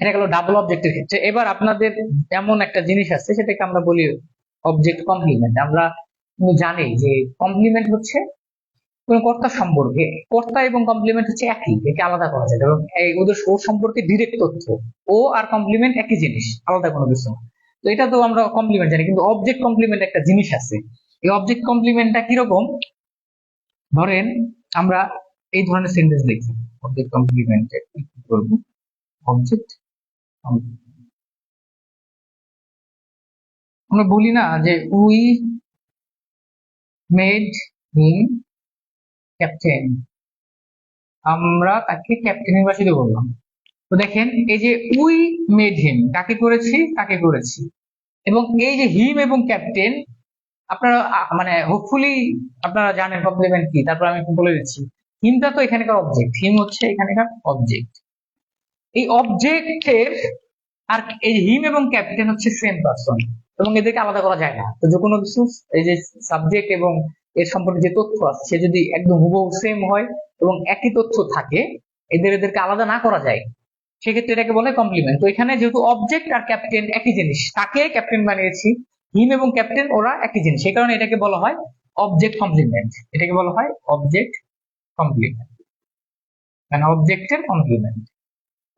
এটা গেল ডাবল অবজেক্টের ক্ষেত্রে। এবার আপনাদের এমন একটা জিনিস আছে, সেটাকে আমরা বলি অবজেক্ট কমপ্লিমেন্ট। আমরা জানি যে কমপ্লিমেন্ট হচ্ছে কোন কর্তা সম্পর্কে, কর্তা এবং কমপ্লিমেন্ট হচ্ছে একই, একে আলাদা করা যায়, এবং ওদের ও সম্পর্কে ডিরেক্ট তথ্য। ও আর কমপ্লিমেন্ট একই জিনিস, আলাদা কোনো কিছু না। তো এটা তো আমরা কমপ্লিমেন্ট জানি, কিন্তু অবজেক্ট কমপ্লিমেন্ট একটা জিনিস আছে। এই অবজেক্ট কমপ্লিমেন্টটা কিরকম, ধরেন আমরা এই ধরনের সেন্টেন্স দেখি অবজেক্ট কমপ্লিমেন্টেড কি করবো, অবজেক্ট আমরা বলি না যে উই মেড হিম ক্যাপ্টেন, আমরা তাকে ক্যাপ্টেন নির্বাচিত করলাম। তো দেখেন এই যে উই মেড হিম কাকে করেছি, তাকে করেছি, এবং এই যে হিম এবং ক্যাপ্টেন আপনারা মানে হোপফুলি আপনারা জানেন কমপ্লিমেন্ট কি, তারপর আমি একটু বলে দিচ্ছি। হিমটা তো এখানকার অবজেক্ট, হিম হচ্ছে এখানকার অবজেক্ট। এই অবজেক্টের আর এই হিম এবং ক্যাপ্টেন হচ্ছে সেম পারসন এবং এদেরকে আলাদা করা যায় না। তো যে কোনো কিছু এই যে সাবজেক্ট এবং এর সম্পর্কে যে তথ্য আছে সে যদি একদম হুবহু সেম হয় এবং একই তথ্য থাকে, এদেরকে আলাদা না করা যায়, সেক্ষেত্রে এটাকে বলে কমপ্লিমেন্ট। তো এখানে যেহেতু অবজেক্ট আর ক্যাপ্টেন একই জিনিস, তাকে ক্যাপ্টেন বানিয়েছি, হিম এবং ক্যাপ্টেন ওরা একই জিনিস, সেই কারণে এটাকে বলা হয় অবজেক্ট কমপ্লিমেন্ট। এটাকে বলা হয় অবজেক্ট কমপ্লিমেন্ট, মানে অবজেক্টের কমপ্লিমেন্ট।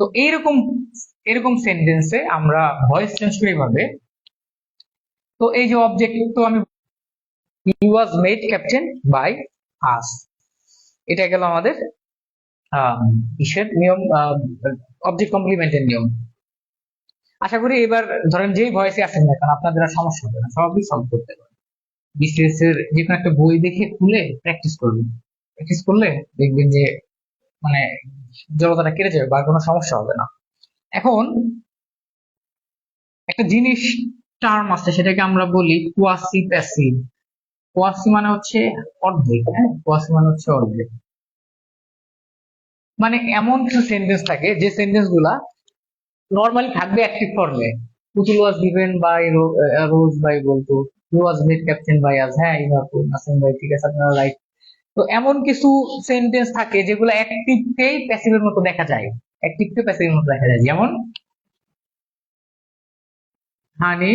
তো এইরকম এরকম সেন্টেন্সে আমরা ভয়েস চেঞ্জ করি ভাবে। তো এই যে অবজেক্ট, তো আমি he was made captain by us, এটা গেল আমাদের ইসের নিয়ম, অবজেক্ট কমপ্লিমেন্টের নিয়ম। আশা করি এবার ধরেন যেই ভয়েসে আসেন না কারণ আপনাদের আর সমস্যা হবে না, সবই সলভ করতে পারবেন। বিসিএস এর যে কোনো একটা বই দেখে খুলে প্র্যাকটিস করবেন, প্র্যাকটিস করলে দেখবেন যে মানে জড়তাটা কেটে যাবে বা কোনো সমস্যা হবে না। এখন একটা জিনিস টার্ম আছে, সেটাকে আমরা বলি কোয়াসি প্যাসিভ। কোয়াসি মানে হচ্ছে অর্ধেক, হ্যাঁ, কোয়াসি মানে হচ্ছে অর্ধেক। মানে এমন কিছু সেন্টেন্স থাকে যে সেন্টেন্স গুলা নর্মালি থাকবে অ্যাক্টিভ ফর্মে, Putul was given by Rose বাই বলতো, he was made captain by us, হ্যাঁ ইউ হ্যাভ নাসিং বাই, ঠিক আছে আপনারা রাইট। তো এমন কিছু সেন্টেন্স থাকে যেগুলো অ্যাক্টিভকেই প্যাসিভের মতো দেখা যায়, অ্যাক্টিভকে প্যাসিভের মতো দেখা যায়, যেমন হানি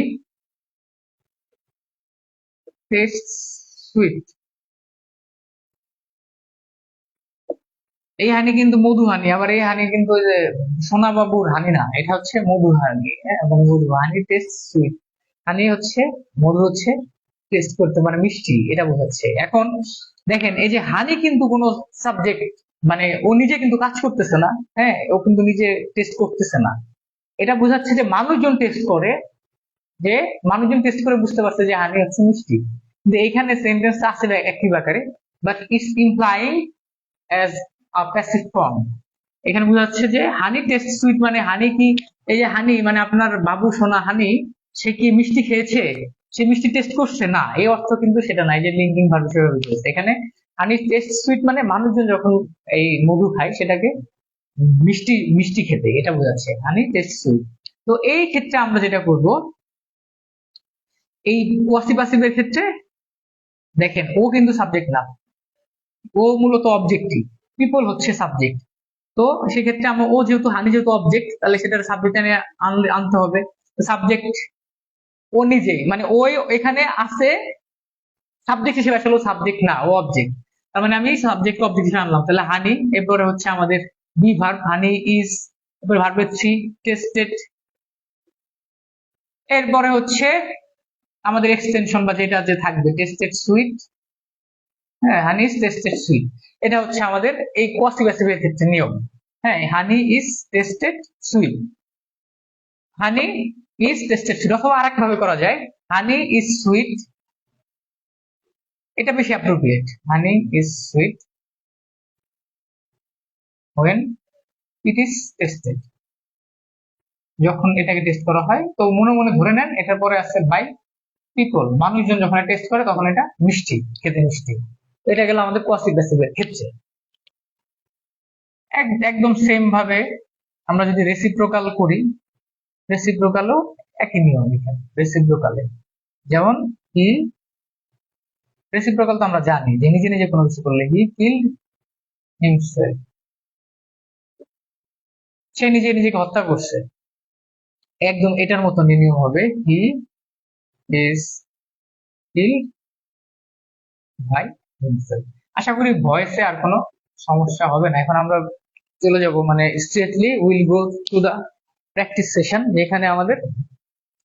টেস্ট সুইট। এই হানি কিন্তু মধু হানি, আবার এই হানি কিন্তু ওই যে সোনা বাবুর হানি না, এটা হচ্ছে মধু হানি, হ্যাঁ, এবং মধু হানি টেস্ট সুইট। হানি হচ্ছে মধু, হচ্ছে টেস্ট করতে মানে মিষ্টি, এটা বোঝাচ্ছে। এখন দেখেন এই যে হানি কিন্তু কোনো সাবজেক্ট, মানে ও নিজে কিন্তু কাজ করতেছে না, হ্যাঁ, ও কিন্তু নিজে টেস্ট করতেছে না। এটা বোঝাচ্ছে যে মানুষজন টেস্ট করে, যে মানুষজন টেস্ট করে বুঝতে পারছে যে হানি হচ্ছে মিষ্টি। কিন্তু এইখানে সেন্টেন্সটা আসলে একই আকারে, but it's ইমপ্লাইং as a passive form. এখানে বোঝা যাচ্ছে যে হানি টেস্ট সুইট, মানে হানি কি, এই যে হানি মানে আপনার বাবু সোনা হানি, সে কি মিষ্টি খেয়েছে, সে মিষ্টি টেস্ট করছে না, এই অর্থ কিন্তু সেটা নাই যে লিঙ্কিং ভার্ব হিসেবে বুঝেছে। এখানে হানি টেস্ট সুইট মানে মানুষজন যখন এই মধু খায় সেটাকে মিষ্টি মিষ্টি খেতে, এটা বোঝাচ্ছে হানি টেস্ট সুইট। তো এই ক্ষেত্রে আমরা যেটা করব, এই ওয়াসিফ ক্ষেত্রে দেখেন ও কিন্তু সাবজেক্ট না, ও মূলত অবজেক্টিভ, পিপল হচ্ছে সাবজেক্ট। তো সেক্ষেত্রে আমরা ও যেহেতু হানি যেহেতু অবজেক্ট, তাহলে সেটার সাবজেক্ট আনতে হবে। সাবজেক্ট ও নিজেই, মানে ওই এখানে আছে সাবজেক্ট হিসেবে, আসলে সাবজেক্ট না, ও অবজেক্ট। তার মানে আমি সাবজেক্ট অবজেক্ট হিসেবে আনলাম, তাহলে হানি, এরপরে হচ্ছে আমাদের বি ভার্ব হানি ইজ, এরপরে ভার্বের থ্রি টেস্টেড, এরপরে হচ্ছে আমাদের এক্সটেনশন বা যেটা যে থাকবে টেস্টেড সুইট, হ্যাঁ হানি ইজ টেস্টেড সুইট। এটা হচ্ছে আমাদের এই কোয়াসিভ ক্ষেত্রে নিয়ম। হ্যাঁ, হানি is tasted sweet, honey is tasted sweet, অথবা আরেক ভাবে করা যায় হানি ইজ সুইট, এটা বেশি appropriate. Honey is sweet when it is tested, যখন এটাকে টেস্ট করা হয়। তো মনে মনে ধরে নেন এটার পরে আছে বাই পিপল, মানুষজন যখন টেস্ট করে তখন এটা মিষ্টি, খেতে মিষ্টি। তো এটা গেল আমাদের কোয়াসিভ প্যাসিভের ক্ষেত্রে। একদম সেম ভাবে আমরা যদি রেসিপ্রোকাল করি, রেসিপ্রোকালও একই নিয়ম এখানে রেসিপ্রোকালে, যেমন হি, রেসিপ্রোকাল তো আমরা জানি যে নিজে নিজে কোনো কিছু করলে হি কিল্ড হিমসেলফ, সে নিজে নিজেকে হত্যা করছে। একদম এটার মতো নিয়ম হবে he is killed by himself. আশা করি ভয়েসে আর কোনো সমস্যা হবে না। এখন আমরা চলে যাব মানে straightly will go to the practice session, যেখানে আমাদের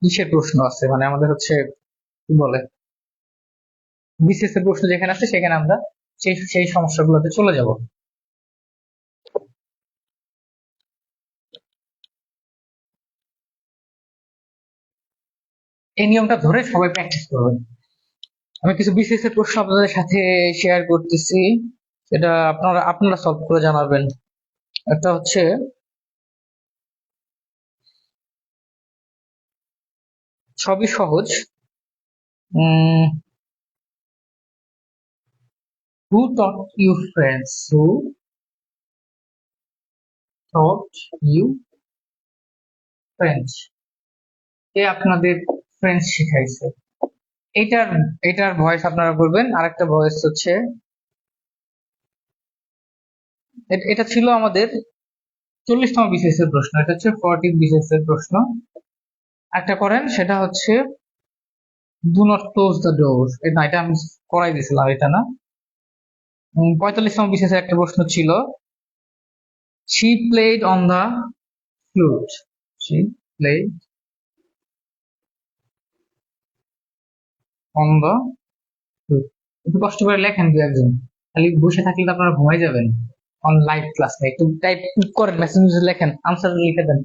কিসের প্রশ্ন আছে, মানে আমাদের হচ্ছে কি বলে বিসিএস এর প্রশ্ন যেখানে আছে সেখানে আমরা সেই সেই সমস্যাগুলোতে চলে যাব। এই নিয়মটা ধরে সবাই প্র্যাকটিস করবেন। আমি কিছু বিসিএস এর প্রশ্ন আপনাদের সাথে শেয়ার করতেছি, এটা আপনারা আপনারা সলভ করে জানাবেন। একটা হচ্ছে সবই সহজ। Who taught you friends? Who taught you French? কে আপনাদের ফ্রেঞ্চ শিখাইছে? এটার এটার ভয়েস আপনারা করবেন। আরেকটা ভয়েস হচ্ছে, এটা ছিল আমাদের 40তম বিসিএস এর প্রশ্ন, এটা হচ্ছে 40 বিসিএস এর প্রশ্ন। একটা করেন, সেটা হচ্ছে do not close the door. না, এটা আমি করাই দিয়েছিলাম, এটা না। 45তম বিসিএস এর একটা প্রশ্ন ছিল, she played on the flute. She played on the flute. একটু কষ্ট করে লেখেন দু একজন, খালি বসে থাকলে তো আপনারা ঘুমাই যাবেন অন লাইভ ক্লাস। একটু টাইপ করেন, মেসেজ লেখেন, আনসার লিখে দেন।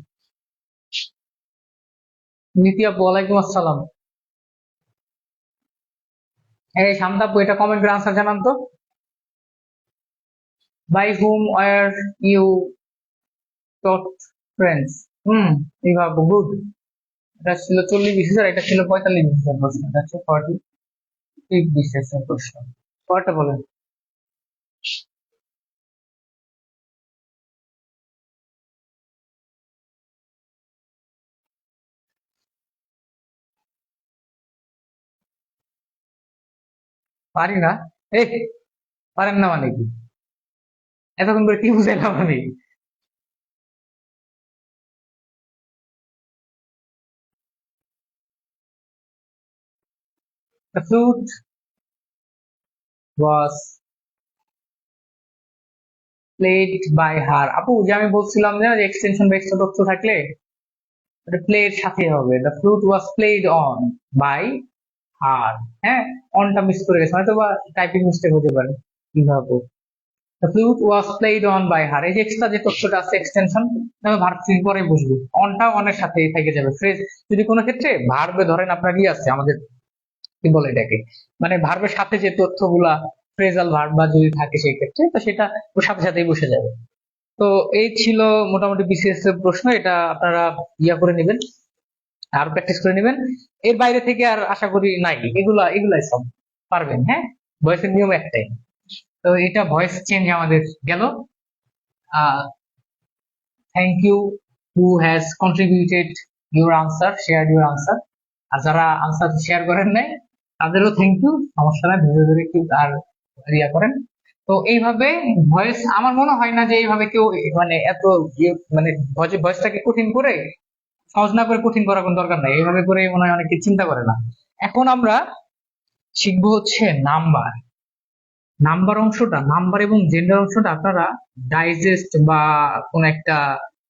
নীতি আপু, ওয়ালাইকুম আসসালাম। এই শান্ত আপু, এটা কমেন্ট করে আনসার জানান তো। By whom were you taught friends? এইভাবে গুড। এটা ছিল 40 বিসিএস, এটা ছিল 45 বিসিএস এর প্রশ্ন, এটা হচ্ছে 40 বিসিএস এর প্রশ্ন। পরেরটা বলেন। পারি না? এই, পারেন না মানে কি? এতক্ষণ করে কি বুঝাইলাম আমি? The flute was played by her. আপু, যে আমি বলছিলাম না যে এক্সটেনশন বা এক্সট্রা তথ্য থাকলে এটা প্লে এর সাথে হবে। The flute was played on by her। হ্যাঁ, অনটা মিস করে গেছে, হয়তো বা টাইপিং মিস্টেক হতে পারে। কিভাবে? The flute was played on by her, এই যে এক্সট্রা যে তথ্যটা আছে এক্সটেনশন, আমি ভার্ব থ্রি পরে বুঝবো, অনটা অনের সাথেই থেকে যাবে। ফ্রেজ যদি কোনো ক্ষেত্রে ভার্বে ধরেন আপনার কি আছে আমাদের, কি বলে এটাকে, মানে ভার্বের সাথে যে তথ্যগুলা ফ্রেজাল ভার্ব বা যদি থাকে সেই ক্ষেত্রে, তো সেটা ওর সাথে সাথেই বসে যাবে। তো এই ছিল মোটামুটি বিসিএস এর প্রশ্ন, এটা আপনারা ইয়া করে নেবেন, আর প্র্যাকটিস করে নেবেন। এর বাইরে থেকে আর আশা করি নাই, এগুলাই সব পারবেন। হ্যাঁ, ভয়েসের নিয়ম একটাই। তো এটা ভয়েস চেঞ্জ আমাদের গেল। Thank you who has contributed your answer, share your answer. আর যারা আনসার শেয়ার করেন নাই তাদেরও থ্যাংক ইউ, সমস্যা নাই, ধীরে ধীরে একটু আর ইয়া করেন। তো এইভাবে ভয়েস, আমার মনে হয় না যে এইভাবে কেউ মানে এত মানে ভয়েসটাকে কঠিন করে, সহজ না করে কঠিন করার কোনো দরকার নাই, এইভাবে করে মনে হয় অনেকে চিন্তা করে না। এখন আমরা শিখবো হচ্ছে নাম্বার। নাম্বার অংশটা, নাম্বার এবং জেন্ডার অংশটা আপনারা ডাইজেস্ট বা কোন একটা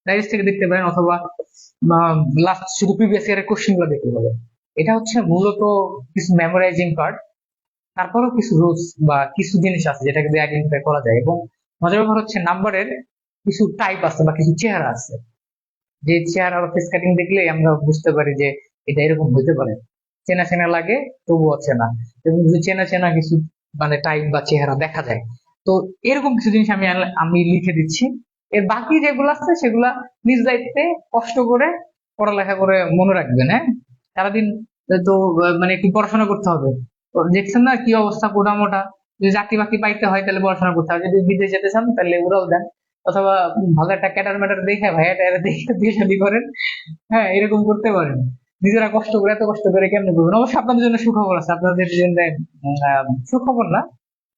ডাইজেস্ট থেকে দেখতে পারেন, অথবা লাস্ট শুধু প্রিভিয়াস ইয়ারের কোশ্চেন গুলো দেখতে পাবেন। এটা হচ্ছে মূলত কিছু মেমোরাইজিং পার্ট, তারপরেও কিছু রুলস বা কিছু জিনিস আছে যেটাকে দিয়ে আইডেন্টিফাই করা যায়। এবং মজার ব্যাপার হচ্ছে নাম্বারের কিছু টাইপ আছে বা কিছু চেহারা আছে, যে চেহারা বা ফেস কাটিং দেখলে আমরা বুঝতে পারি যে এটা এরকম হইতে পারে, চেনা চেনা লাগে তবুও চেনা, এবং যে চেনা চেনা কিছু মানে টাইপ বা চেহারা দেখা যায়। তো এরকম কিছু জিনিস আমি আমি লিখে দিচ্ছি। এর বাকি যেগুলো আছে সেগুলা নিজ দায়িত্বে কষ্ট করে পড়ালেখা করে মনে রাখবেন। হ্যাঁ, সারাদিন তো মানে একটু পড়াশোনা করতে হবে। তো দেখছেন না কি অবস্থা, মোটা মোটা। যদি চাকরি বাকরি পাইতে হয় তাহলে পড়াশোনা করতে হবে, যদি বিদেশ যেতে চান তাহলে উড়াল দেন, অথবা ভালো একটা ক্যাটার ম্যাটার দেখে ভাইয়া টাইয়া দেখে বিয়ে শাদী করেন। হ্যাঁ, এরকম করতে পারেন। নিজেরা কষ্ট করে, এত কষ্ট করে কেমনে করবেন? অবশ্যই আপনাদের জন্য সুখবর আছে, আপনাদের জন্য সুখবর না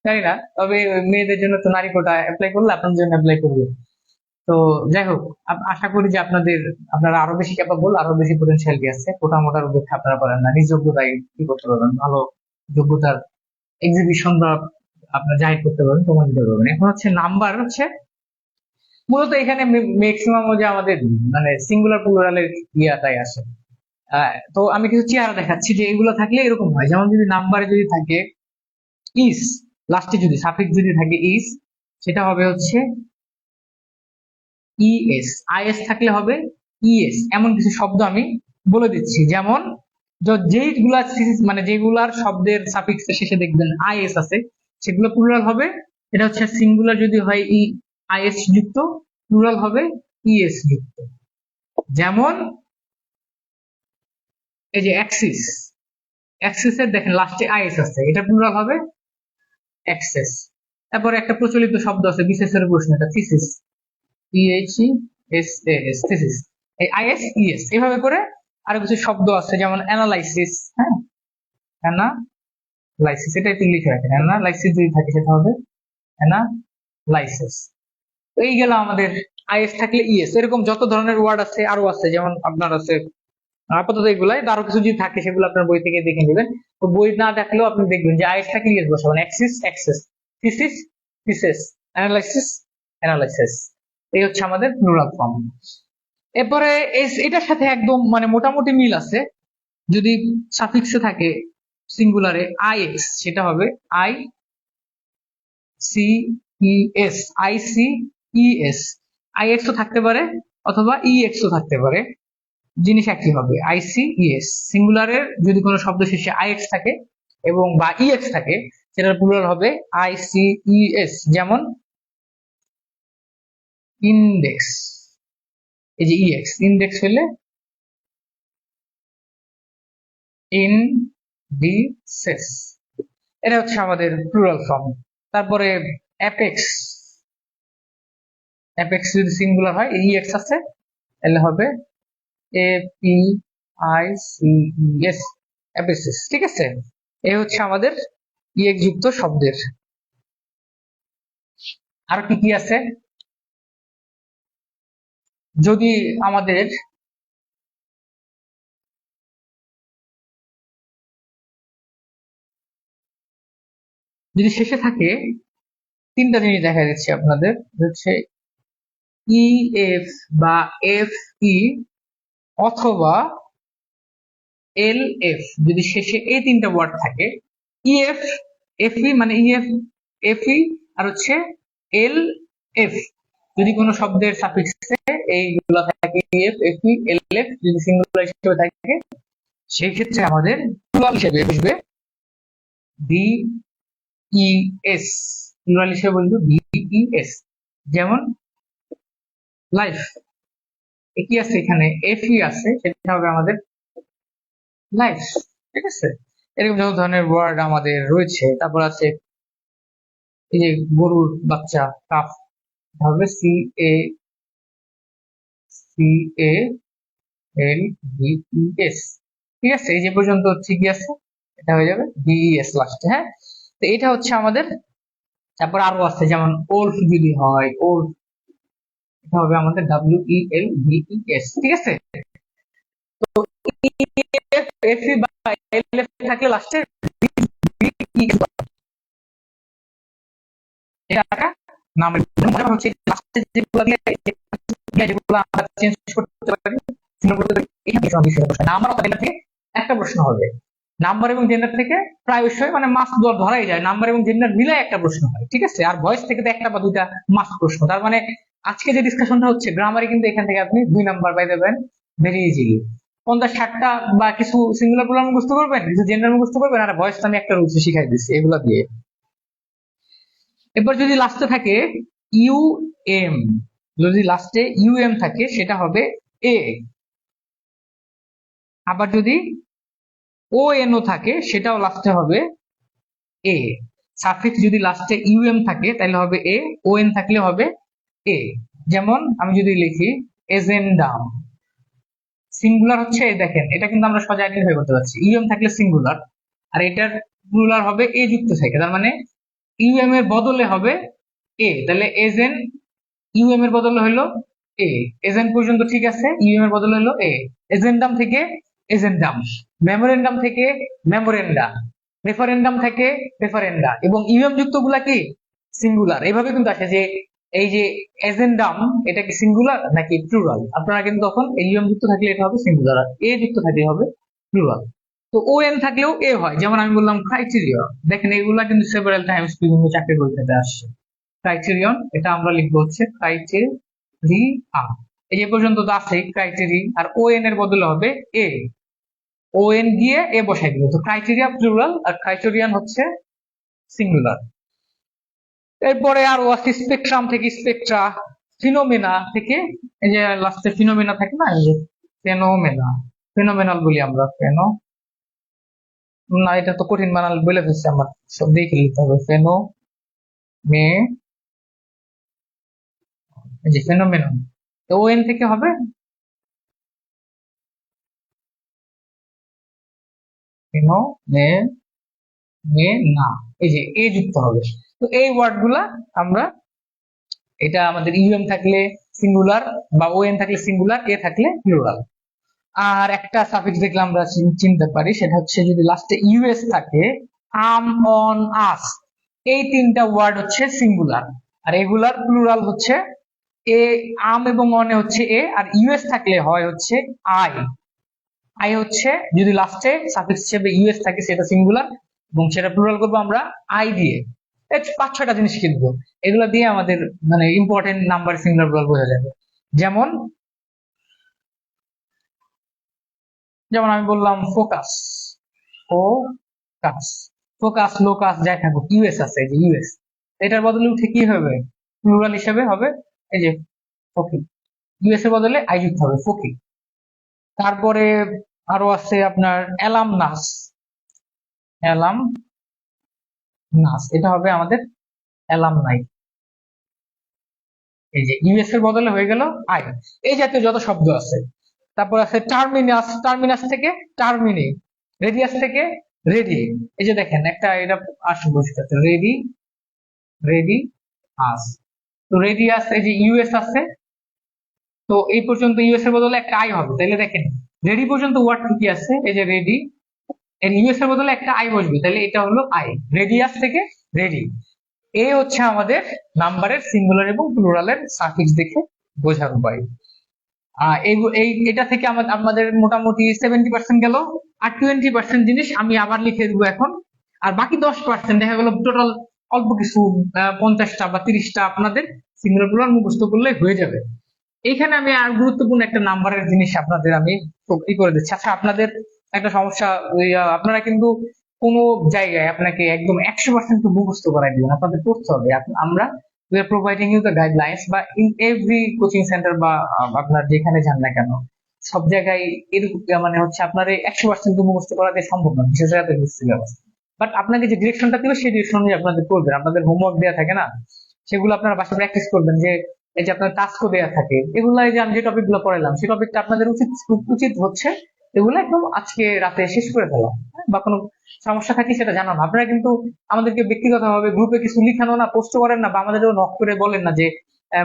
জানি না, তবে মেয়েদের জন্য তো নারী কোটা অ্যাপ্লাই করলে আপনাদের জন্য অ্যাপ্লাই করবে। তো যাই হোক, আশা করি যে আপনারা আরো বেশি ক্যাপাবল, আরো বেশি পোটেনশিয়ালিটি আছে, কোটা মোটার অপেক্ষা আপনারা পারেন না, নিজ যোগ্যতায় কি করতে পারবেন, ভালো যোগ্যতার এক্সিবিশন বা আপনার জাহির করতে পারবেন, প্রমাণ দিতে পারবেন। এখন হচ্ছে নাম্বার হচ্ছে মূলত এখানে ম্যাক্সিমাম যে আমাদের মানে সিঙ্গুলার প্লুরালের ইয়াটাই আসে। তো আমি কিছু চেহারা দেখাচ্ছি যে এগুলো থাকলে এরকম হয়, যেমন যদি নাম্বারে যদি থাকে ইস, লাস্টে যদি সাফিক্স যদি থাকে ইস, সেটা হবে হচ্ছে ইএস। আইএস থাকলে হবে ইএস। এমন কিছু শব্দ আমি বলে দিচ্ছি, যেমন যেইগুলা মানে যেগুলার শব্দের সাফিক্সের শেষে দেখবেন আইএস আছে সেগুলো প্লুরাল হবে। এটা হচ্ছে সিঙ্গুলার যদি হয় আইএস যুক্ত, প্লুরাল হবে ইএস যুক্ত। যেমন এই যে অ্যাক্সিস, অ্যাক্সিসের দেখেন লাস্টে আইএস আছে, এটা প্লুরাল হবে অ্যাক্সেস। তারপরে একটা প্রচলিত শব্দ আছে বিসিএস এর প্রশ্ন, এটা থিসিস, THESAS, থিসিস। এই আইএস ইএস এভাবে করে আরো কিছু শব্দ আছে যেমন অ্যানালাইসিস, হ্যাঁ, অ্যানালাইসিস, এটা একটু লিখে রাখেন, অ্যানালাইসিস যদি থাকে সেটা হবে অ্যানালাইসিস। তো এই গেল আমাদের আইএস থাকলে ইএস। এরকম যত ধরনের ওয়ার্ড আছে আরো আছে, যেমন আপনার আছে আপাতত এগুলাই, আরো কিছু যদি থাকে সেগুলো আপনার বই থেকে দেখে নেবেন। তো বই না দেখলেও আপনি দেখবেন যে আইএস থাকলে ইএস বসাবেন, axis axes, thesis theses, analysis analyses. এই হচ্ছে আমাদের প্লুরাল ফর্ম। এরপরে এটার সাথে একদম মানে মোটামুটি মিল আছে, যদি সাফিক্সে থাকে সিঙ্গুলারে আইএক্স সেটা হবে I C E S, I C E S. IX ও থাকতে পারে অথবা ইএক্স ও থাকতে পারে, জিনিস একই হবে, আইসিইএস। সিঙ্গুলারের যদি কোনো শব্দ শেষে আইএক্স থাকে এবং বা ইএক্স থাকে সেটার প্লুরাল হবে আইসিইএস। যেমন ইন্ডেক্স, এই যে ইএক্স, ইন্ডেক্স হলে ইনডিসেস, এটা হচ্ছে আমাদের প্লুরাল ফর্ম। তারপরে অ্যাপেক্স, অ্যাপেক্স যদি সিঙ্গুলার হয় ইএক্স আছে তাহলে হবে APICES, অ্যাপেক্সিস। ঠিক আছে, এই হচ্ছে আমাদের ইএক্স যুক্ত শব্দের। আর কি কি আছে, যদি আমাদের যদি শেষে থাকে তিনটা জিনিস দেখা যাচ্ছে আপনাদের, হচ্ছে ইএফ বা এফ ই অথবা এল এফ, যদি শেষে এই তিনটা ওয়ার্ড থাকে, ইএফ এফই মানে ইএফ এফই আর হচ্ছে এল এফ, যদি কোনো শব্দের সাফিক্সে এইগুলো থাকে ইএফ এফই এল এফ, যদি সিঙ্গুলার হিসেবে থাকে সেই ক্ষেত্রে আমাদের প্লুরাল হিসেবে বসবে বিইএস, প্লুরাল হিসেবে বলবো বিইএস। যেমন লাইফ, কি আছে এখানে এফই আছে, সেটা হবে আমাদের লাইফ। ঠিক আছে, এরকম যত ধরনের ওয়ার্ড আমাদের রয়েছে। তারপর আছে এই যে গরুর বাচ্চা, কাফ, হবে CALVES। ঠিক আছে, এই যে পর্যন্ত ঠিকই আছে, এটা হয়ে যাবে BES লাস্টে। হ্যাঁ, তো এটা হচ্ছে আমাদের। তারপর আরো আছে যেমন ওল্ফ যদি হয়, ওল্ফ, এটা হবে আমাদের WELVES। ঠিক আছে, তো এফ বা এল এফ থাকলে লাস্টে এটা নামের মনে হচ্ছে লাস্টে যেগুলো আমরা চেঞ্জ করতে পারি, নাম্বার থেকে একটা প্রশ্ন হবে, নাম্বার এবং জেন্ডার থেকে প্রায়শই মানে মাস্ক ধরাই যায়, নাম্বার এবং জেন্ডার মিলে একটা প্রশ্ন হয়। ঠিক আছে, আর ভয়েস থেকে তো একটা বা দুইটা মাস্ক প্রশ্ন। তার মানে আজকে যে ডিসকাশনটা হচ্ছে গ্রামারে, কিন্তু এখান থেকে আপনি 2 নাম্বার পাই দেবেন ভেরি ইজিলি। 50-60টা বা কিছু সিঙ্গুলার প্লুরাল মুখস্থ করবেন, কিছু জেন্ডার মুখস্থ করবেন, আর ভয়েস আমি একটা রুলস শিখাই দিচ্ছি এগুলা দিয়ে। এবার যদি লাস্টে থাকে ইউএম, যদি লাস্টে ইউএম থাকে সেটা হবে এ। আবার যদি ONO থাকে সেটাও লাস্টে হবে এ। সাফিক্স যদি লাস্টে ইউএম থাকে তাহলে হবে এ, ON থাকলে হবে এ। যেমন আমি যদি লিখি এজেন্ডাম, সিঙ্গুলার হচ্ছে দেখেন, এটা কিন্তু আমরা সহজে আইডেন্টিফাই করতে পারছি, ইউএম থাকলে সিঙ্গুলার, আর এটার প্লুরাল হবে এ যুক্ত থাকে, তার মানে ইউএম এর বদলে হবে এ, তাহলে এজেন ইউএম এর বদলে হলো এ। এজেন্ট পর্যন্ত ঠিক আছে, ইউএম এর বদলে হলো এ। এজেন্ডাম থেকে এজেন্ডাম, মেমোরেন্ডাম থেকে মেমোরেন্ডা, রেফারেন্ডাম থেকে রেফারেন্ডা, এবং ইউএম যুক্ত গুলা কি সিঙ্গুলার। এইভাবে কিন্তু আসে যে এই যে এজেন্ডাম, এটা কি সিঙ্গুলার নাকি প্লুরাল, আপনারা কিন্তু তখন ইউএম যুক্ত থাকলে এটা হবে সিঙ্গুলার, আর এ যুক্ত থাকলে হবে প্লুরাল। তো ON থাকলেও এ হয়, যেমন আমি বললাম ক্রাইটেরিয়া, দেখেন এগুলা কিন্তু সেভারাল টাইমস বিভিন্ন চাকরি পরীক্ষাতে আসছে। ক্রাইটেরিয়ন, এটা আমরা লিখবো হচ্ছে ক্রাইটেরিয়া, এই যে পর্যন্ত তো আছে ক্রাইটেরি, আর ON এর বদলে হবে এ, ও এন গিয়ে এ বসাই দিবে। তো ক্রাইটেরিয়া প্লুরাল আর ক্রাইটেরিয়ান হচ্ছে সিঙ্গুলার। এরপরে আরো আছে স্পেকট্রাম থেকে স্পেকট্রা, ফিনোমেনা থেকে এই যে লাস্টে ফিনোমেনা থাকে না, এই যে ফেনোমেনা, ফেনোমেনাল বলি আমরা, ফেনো না এটা তো কঠিন বানাল বলে ফেলছি আমার, সব দেখে লিখতে হবে। ফেনো মে, এই যে ফেনোমেনন, তো ও এন থেকে হবে ফেনো মে, মে না, এই যে এ যুক্ত হবে। তো এই ওয়ার্ড গুলা আমরা, এটা আমাদের ইউএম থাকলে সিঙ্গুলার, বা ও এন থাকলে সিঙ্গুলার, এ থাকলে প্লুরাল। আর একটা সাফিক্স দেখলে আমরা চিনতে পারি, সেটা হচ্ছে যদি লাস্টে ইউএস থাকে, আম, অন, আস, এই তিনটা ওয়ার্ড হচ্ছে সিঙ্গুলার, আর এগুলার প্লুরাল হচ্ছে এ, আম এবং অনে হচ্ছে এ, আর ইউএস থাকলে হয় হচ্ছে আই। আই হচ্ছে যদি লাস্টে সাফিক্স হিসেবে ইউএস থাকে সেটা সিঙ্গুলার, এবং সেটা প্লুরাল করবো আমরা আই দিয়ে। 5-6টা জিনিস শিখবো, এগুলো দিয়ে আমাদের মানে ইম্পর্টেন্ট নাম্বার সিঙ্গুলার প্লুরাল বোঝা যাবে। যেমন যেমন আমি বললাম ফোকাস, ফোকাস, ফোকাস, লোকাস যাই থাকুক, ইউএস আছে, এই যে ইউএস, এটার বদলে উঠে কি হবে, প্লুরাল হিসেবে হবে এই যে ফকি, ইউএস এর বদলে আই যুক্ত হবে, ফকি। তারপরে আরো আছে আপনার অ্যালাম নাস, অ্যালাম নাস, এটা হবে আমাদের অ্যালাম নাই, এই যে ইউএস এর বদলে হয়ে গেল আই। এই জাতীয় যত শব্দ আছে। তারপর আছে টার্মিনাস, টার্মিনাস থেকে টার্মিনি, রেডিয়াস থেকে রেডি, এই যে দেখেন একটা এটা আসল বৈশিষ্ট্য আছে, রেডি, রেডি আস, তো রেডিয়াস, এই যে ইউএস আছে, তো এই পর্যন্ত ইউএস এর বদলে একটা আই হবে, তাহলে দেখেন রেডি পর্যন্ত ওয়ার্ড ঠিকই আছে, এই যে রেডি, এর ইউএস এর বদলে একটা আই বসবে, তাহলে এটা হলো আই, রেডিয়াস থেকে রেডি। এই হচ্ছে আমাদের নাম্বারের সিঙ্গুলার এবং প্লুরালের সাফিক্স দেখে বোঝার উপায়। এটা থেকে আমাদের মোটামুটি 70% গেল, আর 20% জিনিস আমি আবার লিখে দেবো এখন। আর বাকি 10% দেখা গেল টোটাল অল্প কিছু, 50টা বা 30টা আপনাদের সিঙ্গুলার প্লুরাল মুখস্থ করলে হয়ে যাবে। এইখানে আমি আর গুরুত্বপূর্ণ একটা নাম্বারের জিনিস আপনাদের আমি করে দিচ্ছি। আচ্ছা, আপনাদের একটা সমস্যা, আপনারা কিন্তু কোনো জায়গায় আপনাকে একদম 100% মুখস্থ করাই দিবেন, আপনাদের পড়তে হবে। আমরা we are providing you the guidelines, বা in every coaching center বা আপনার যেখানে যান না কেন, সব জায়গায় এরকম মানে হচ্ছে আপনার 100% মুখস্থ করা দিয়ে সম্ভব না, বিশেষ করে সিলেবাস। বাট আপনাকে যে ডিরেকশনটা দিবে সেই ডিরেকশন অনুযায়ী আপনাদের করবেন। আপনাদের হোমওয়ার্ক দেওয়া থাকে না, সেগুলো আপনারা বাসায় প্র্যাকটিস করবেন। যে এই যে আপনার টাস্কও দেওয়া থাকে, এগুলো এই যে আমি যে টপিক গুলো পড়াইলাম, সেই টপিকটা আপনাদের উচিত উচিত হচ্ছে এগুলো একদম আজকে রাতে শেষ করে ফেলা, বা কোনো সমস্যা থাকে সেটা জানানো। আপনারা কিন্তু আমাদেরকে ব্যক্তিগতভাবে গ্রুপে কিছু লিখানো না, পোস্ট করেন না, বা আমাদেরও নক করে বলেন না যে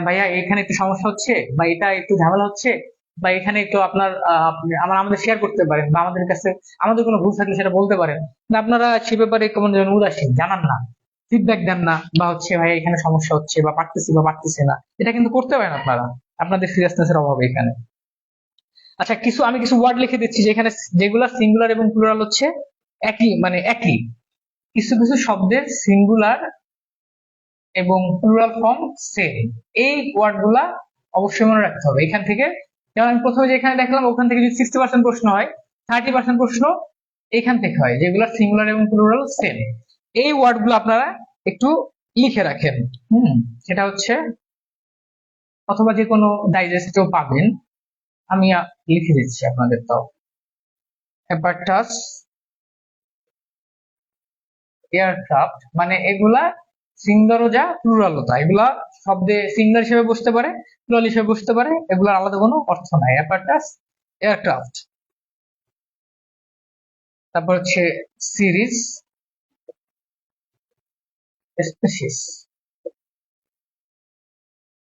ভাইয়া এখানে একটু সমস্যা হচ্ছে, বা এটা একটু ঝামেলা হচ্ছে, বা এখানে একটু আপনার আমাদের শেয়ার করতে পারেন, বা আমাদের কাছে আমাদের কোনো ভুল থাকলে সেটা বলতে পারেন না। আপনারা সে ব্যাপারে কেমন যেন উদাসীন, জানান না, ফিডব্যাক দেন না, বা হচ্ছে ভাই এখানে সমস্যা হচ্ছে, বা পারতেছি বা পারতেছি না, এটা কিন্তু করতে পারেন আপনারা, আপনাদের সিরিয়াসনেসের অভাবে এখানে। আচ্ছা, আমি কিছু ওয়ার্ড লিখে দিচ্ছি যেখানে, যেগুলা সিঙ্গুলার এবং প্লুরাল হচ্ছে একই, মানে একই। কিছু কিছু শব্দের সিঙ্গুলার এবং প্লুরাল ফর্ম সেম, এই ওয়ার্ড গুলা অবশ্যই মনে রাখতে হবে এখান থেকে। যেমন আমি প্রথমে যেখানে দেখলাম, ওখান থেকে যদি 60% প্রশ্ন হয়, 30% প্রশ্ন এখান থেকে হয়, যেগুলো সিঙ্গুলার এবং প্লুরাল সেম। এই ওয়ার্ড গুলো আপনারা একটু লিখে রাখেন। সেটা হচ্ছে অথবা যে কোনো ডাইজেস্টেও পাবেন, আমি লিখে দিচ্ছি আপনাদের। তাও অ্যাপারটাস, এয়ারক্রাফট, মানে এগুলা সিঙ্গুলারও যা প্লুরালও তা, এগুলা শব্দে সিঙ্গুলার হিসেবে বসতে পারে, প্লুরাল হিসেবে বসতে পারে, এগুলোর আলাদা কোনো অর্থ নাই। অ্যাপারটাস, এয়ারক্রাফট। তারপর হচ্ছে সিরিজ, স্পেসিস,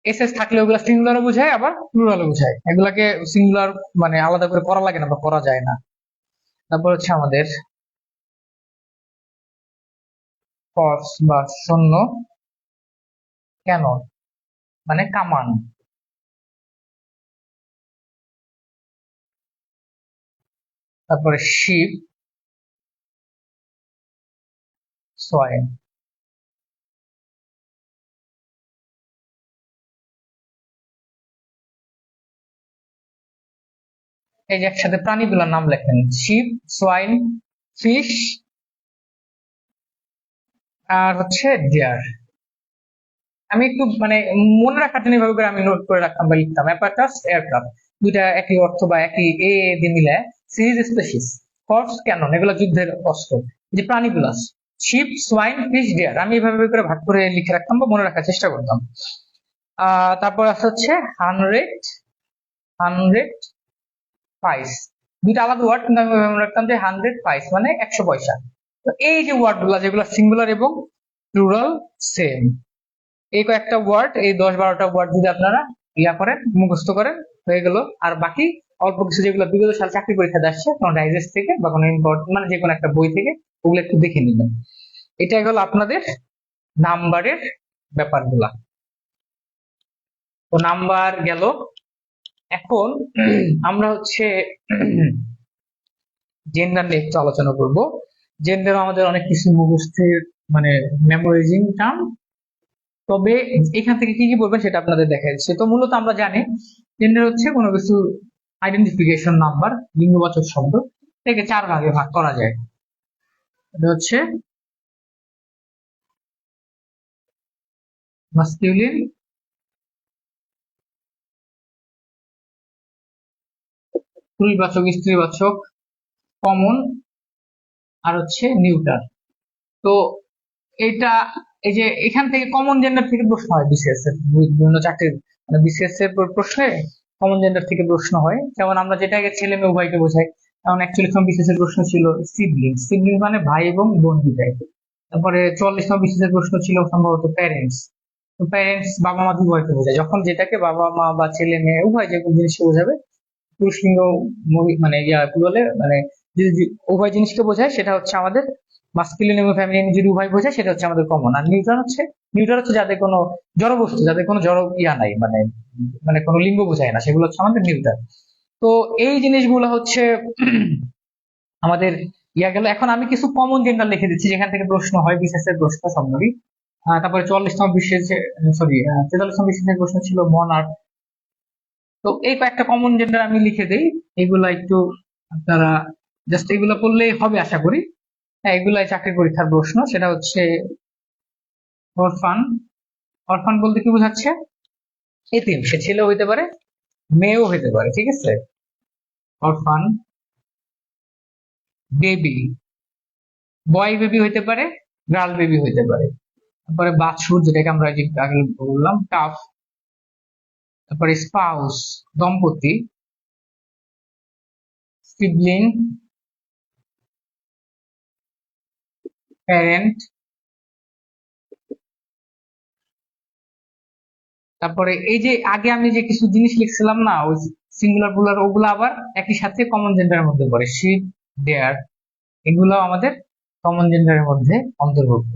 এসএস থাকলে ওগুলা সিঙ্গুলারও বোঝায় আবার প্লুরালও বোঝায়, এগুলাকে সিঙ্গুলার মানে আলাদা করে করা লাগে না বা করা যায় না। তারপর হচ্ছে আমাদের ফর্স বা সৈন্য, ক্যানন মানে কামান, তারপরে শিপ, সয়েল। এই যে একসাথে প্রাণীগুলোর নাম লেখেন, শিপ, সোয়াইন, ফিশ, আর হচ্ছে ডিয়ার। আমি একটু মানে মনে রাখার জন্য এইভাবে করে আমি নোট করে রাখতাম বা লিখতাম। অ্যাপাকাস, এয়ারক্রাফট, দুইটা একই অর্থ বা একই এ দিয়ে মিলে। সিরিজ, স্পেসিস, হর্স, ক্যানন, এগুলো যুদ্ধের অস্ত্র। এই যে প্রাণীগুলা, শিপ, সোয়াইন, ফিশ, ডিয়ার, আমি এভাবে করে ভাগ করে লিখে রাখতাম বা মনে রাখার চেষ্টা করতাম। তারপর আছে হচ্ছে হান্ড্রেড, হান্ড্রেড পাইস, দুইটা আলাদা ওয়ার্ড, কিন্তু আমি মনে রাখতাম যে 100 পাইস মানে 100 পয়সা। তো এই যে ওয়ার্ড গুলা যেগুলো সিঙ্গুলার এবং প্লুরাল সেম, এই কয়েকটা ওয়ার্ড, এই 10-12টা ওয়ার্ড যদি আপনারা ইয়া করেন, মুখস্থ করেন, হয়ে গেল। আর বাকি অল্প কিছু যেগুলো বিগত সাল চাকরি পরীক্ষাতে আসছে, কোনো ডাইজেস্ট থেকে বা কোনো ইম্পর্টেন্ট মানে যে কোনো একটা বই থেকে, ওগুলো একটু দেখে নিবেন। এটা হলো আপনাদের নাম্বারের ব্যাপারগুলা। তো নাম্বার গেল। এখন আমরা হচ্ছে জেন্ডার নিয়ে একটু আলোচনা করব। জেন্ডার আমাদের অনেক কিছু মুখস্থের মানে মেমোরাইজিং টার্ম, তবে এখান থেকে কি কি বলবেন সেটা আপনাদের দেখা যাচ্ছে। তো মূলত আমরা জানি জেন্ডার হচ্ছে কোনো কিছু আইডেন্টিফিকেশন নাম্বার, লিঙ্গবাচক শব্দ, থেকে 4 ভাগে ভাগ করা যায়। এটা হচ্ছে মাস্কিউলিন, পুরুষবাচক, স্ত্রীবাচক, কমন, আর হচ্ছে নিউটার। তো এটা এই যে এখান থেকে কমন জেন্ডার থেকে প্রশ্ন হয় বিসিএস এর বিভিন্ন চাকরির, মানে বিসিএস এর প্রশ্নে কমন জেন্ডার থেকে প্রশ্ন হয়। যেমন আমরা যেটাকে ছেলে মেয়ে উভয়কে বোঝাই, কারণ অ্যাকচুয়ালি বিসিএস এর প্রশ্ন ছিল সিবলিং, সিবলিং মানে ভাই এবং বোন বুঝায়। তারপরে 44তম বিসিএস এর প্রশ্ন ছিল সম্ভবত প্যারেন্টস। তো প্যারেন্টস বাবা মা উভয়কে বোঝায়, যখন যেটাকে বাবা মা বা ছেলে মেয়ে উভয় যে কোনো জিনিসকে বোঝাবে, পুরুষ লিঙ্গ মানে ইয়া কি বলে মানে যদি উভয় জিনিসকে বোঝায় সেটা হচ্ছে আমাদের মাস্কুলিন এবং ফেমিনিন, যদি উভয় বোঝায় সেটা হচ্ছে আমাদের কমন। আর নিউট্রাল হচ্ছে যাদের কোনো জড় বস্তু, যাদের কোনো জড় ইয়া নাই, মানে মানে কোনো লিঙ্গ বোঝায় না, সেগুলো হচ্ছে আমাদের নিউট্রাল। তো এই জিনিসগুলো হচ্ছে আমাদের ইয়া গেল। এখন আমি কিছু কমন জেন্ডার লিখে দিচ্ছি যেখান থেকে প্রশ্ন হয়, বিশেষ এর প্রশ্ন সবগুলি। তারপরে 44তম বিশেষ, সরি 43তম বিশেষের প্রশ্ন ছিল মনার্ক। তো এই কয়েকটা কমন জেন্ডার আমি লিখে দেই, এগুলা একটু আপনারা জাস্ট এগুলো করলেই হবে আশা করি। হ্যাঁ, এগুলাই চাকরি পরীক্ষার প্রশ্ন। সেটা হচ্ছে অরফান। অরফান বলতে কি বোঝাচ্ছে? এতিম, সে ছেলেও হইতে পারে মেয়েও হইতে পারে, ঠিক আছে। অরফান। বেবি, বয় বেবি হইতে পারে, গার্ল বেবি হইতে পারে। তারপরে বাছুর, যেটাকে আমরা যে আগে বললাম কাফ। তারপরে স্পাউস, দম্পতি। Sibling, parent. তারপরে এই যে আগে আমি যে কিছু জিনিস লিখছিলাম না, ওই সিঙ্গুলার প্লুরাল, ওগুলো আবার একই সাথে কমন জেন্ডারের মধ্যে পড়ে। শিপ, দেয়ার, এগুলো আমাদের কমন জেন্ডারের মধ্যে অন্তর্ভুক্ত।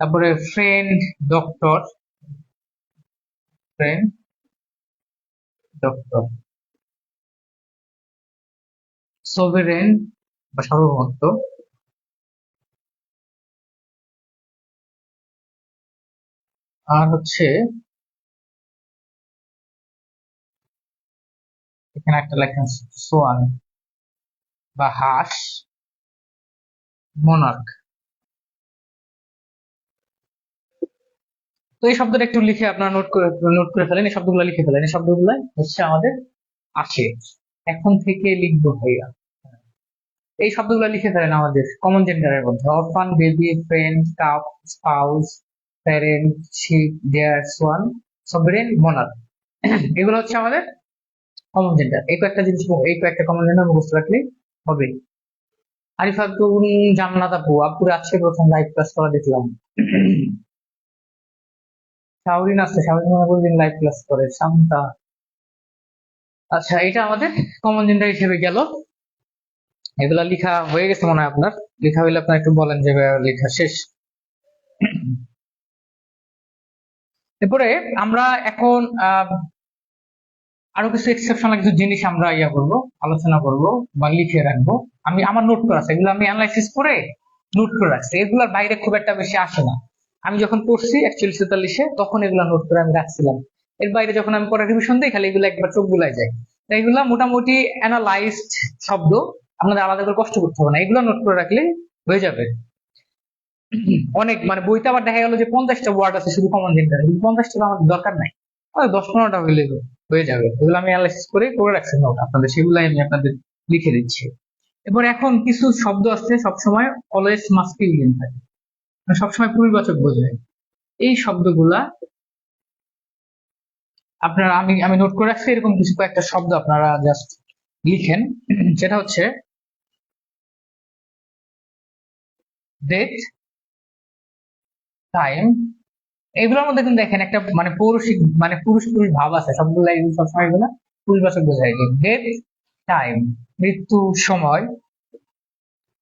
তারপরে ফ্রেন্ড, ডক্টর, ফ্রেন্ড, ডক্টর। সোভেরেন বা সার্বভৌমত্ব। আর হচ্ছে এখানে একটা লেখা সোয়ান বা হাঁস, মোনার্ক। তো এই শব্দটা একটু লিখে আপনারা নোট করে ফেলেন, এই শব্দগুলো লিখে ফেলেন। এই শব্দগুলো হচ্ছে আমাদের আসে, এখন থেকে লিখবো ভাইয়া। এই শব্দগুলো লিখে ফেলেন আমাদের কমন জেন্ডারের মধ্যে: orphan, baby, friend, cup, spouse, parent, sheep, deer, swan, sovereign, monarch. এগুলো হচ্ছে আমাদের কমন জেন্ডার। এই কয়েকটা জিনিস, এই কয়েকটা কমন জেন্ডার মুখস্থ রাখলেই হবে। আরিফা খাতুন, জান্নাত আপু, আপুর আজকে প্রথম লাইভ ক্লাস করা দেখলাম। শাওরিন আছে, শাওরিন মনে করলেন লাইভ ক্লাস করে। শান্তা, আচ্ছা, এটা আমাদের কমন জেন্ডার হিসেবে গেল। এগুলা লেখা হয়ে গেছে মনে হয় আপনার? লেখা হইলে আপনার একটু বলেন যে লেখা শেষ। এরপরে আমরা এখন আরো কিছু এক্সেপশনাল কিছু জিনিস আমরা ইয়া করব, আলোচনা করব বা লিখে রাখবো। আমি আমার নোট করা আছে, এগুলো আমি অ্যানালাইসিস করে নোট করে রাখছি। এগুলোর বাইরে খুব একটা বেশি আসে না। আমি যখন পড়ছি অ্যাকচুয়ালি 44-এ, তখন এগুলো নোট করে আমি রাখছিলাম। এর বাইরে যখন আমি পরে রিভিশন দিই, খালি এগুলো একবার চোখ বুলাই যায়। এগুলা মোটামুটি অ্যানালাইজড শব্দ, আপনাদের আলাদা করে কষ্ট করতে হবে না, এগুলো নোট করে রাখলে হয়ে যাবে। অনেক মানে বইতে আবার দেখা গেল যে 50টা ওয়ার্ড আছে শুধু কমন জেন্ডার, কিন্তু 50টা আমার দরকার নাই, 10-15টা হইলে হয়ে যাবে। এগুলো আমি অ্যানালাইসিস করে রাখছি নোট আপনাদের, সেগুলাই আমি আপনাদের লিখে দিচ্ছি। এবার এখন কিছু শব্দ আছে সবসময় অলওয়েজ মাস্কুলিন থাকে, মানে সবসময় পরিবাচক বোঝায়। এই শব্দগুলা আপনারা আমি নোট করে রাখছি, এরকম কিছু কয়েকটা শব্দ আপনারা জাস্ট লিখেন। সেটা হচ্ছে ডেট, টাইম। এগুলোর মধ্যে কিন্তু দেখেন একটা মানে পৌরুষিক মানে পুরুষ পুরুষ ভাব আছে সবগুলো, এগুলো সবসময় এগুলো পরিবাচক বোঝায়। ডেট, টাইম, মৃত্যু, সময়।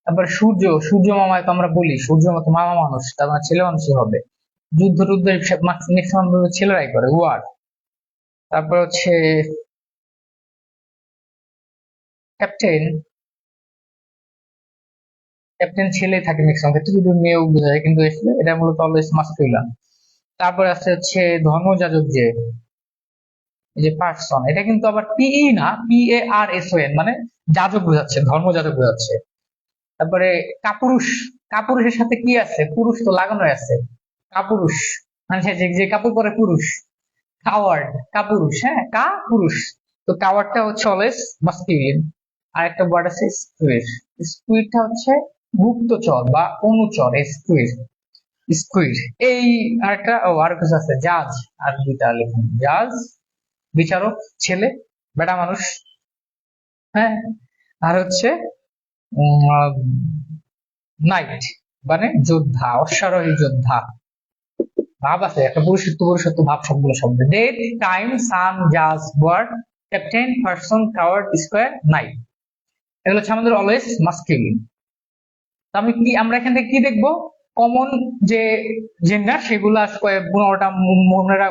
তারপর সূর্য, সূর্য মামায় তো আমরা বলি সূর্য মতো মামা মানুষ, তার মানে ছেলে মানুষই হবে। যুদ্ধ টুদ্ধ ম্যাক্সিমাম ছেলেরাই করে, ওয়ার। তারপর হচ্ছে ক্যাপ্টেন, ক্যাপ্টেন ছেলে থাকে ম্যাক্সিমাম ক্ষেত্রে, যদি মেয়েও বোঝা যায়, কিন্তু এটা মূলত অলওয়েজ মাস্কুলিন। তারপরে আছে হচ্ছে ধর্মযাজক, যে পার্সন, এটা কিন্তু আবার পিই না, PARSON, মানে যাজক বোঝাচ্ছে, ধর্মযাজক বোঝাচ্ছে। তারপরে কাপুরুষ, কাপুরুষের সাথে কি আছে, পুরুষ তো লাগানো আছে, কাপুরুষ মানে যে কাপড় পরে পুরুষ। কাওয়ার্ড, কাপুরুষ, হ্যাঁ পুরুষ। তো কাওয়ার্ডটা হচ্ছে অলওয়েজ মাস্কুলিন। আর একটা ওয়ার্ড আছে স্কুইড, স্কুইডটা হচ্ছে গুপ্তচর বা অনুচর, স্কুইড, স্কুইড। এই আরেকটা আর কিছু আছে, জাজ, আর দুইটা লিখুন, জাজ বিচারক, ছেলে বেটা মানুষ, হ্যাঁ। আর হচ্ছে নাইট, মানে যোদ্ধা, অশ্বারোহী যোদ্ধা। ভাব আছে একটা পুরুষত্ব পুরুষত্ব ভাব সবগুলো শব্দ। ডেট, টাইম, সান, জাজ, word, captain, person, coward, square, knight, এগুলো হচ্ছে আমাদের অলওয়েজ মাস্কুলিন। আমরা এখান থেকে কি দেখবো, কমন যে জেন্ডার সেগুলো 15টা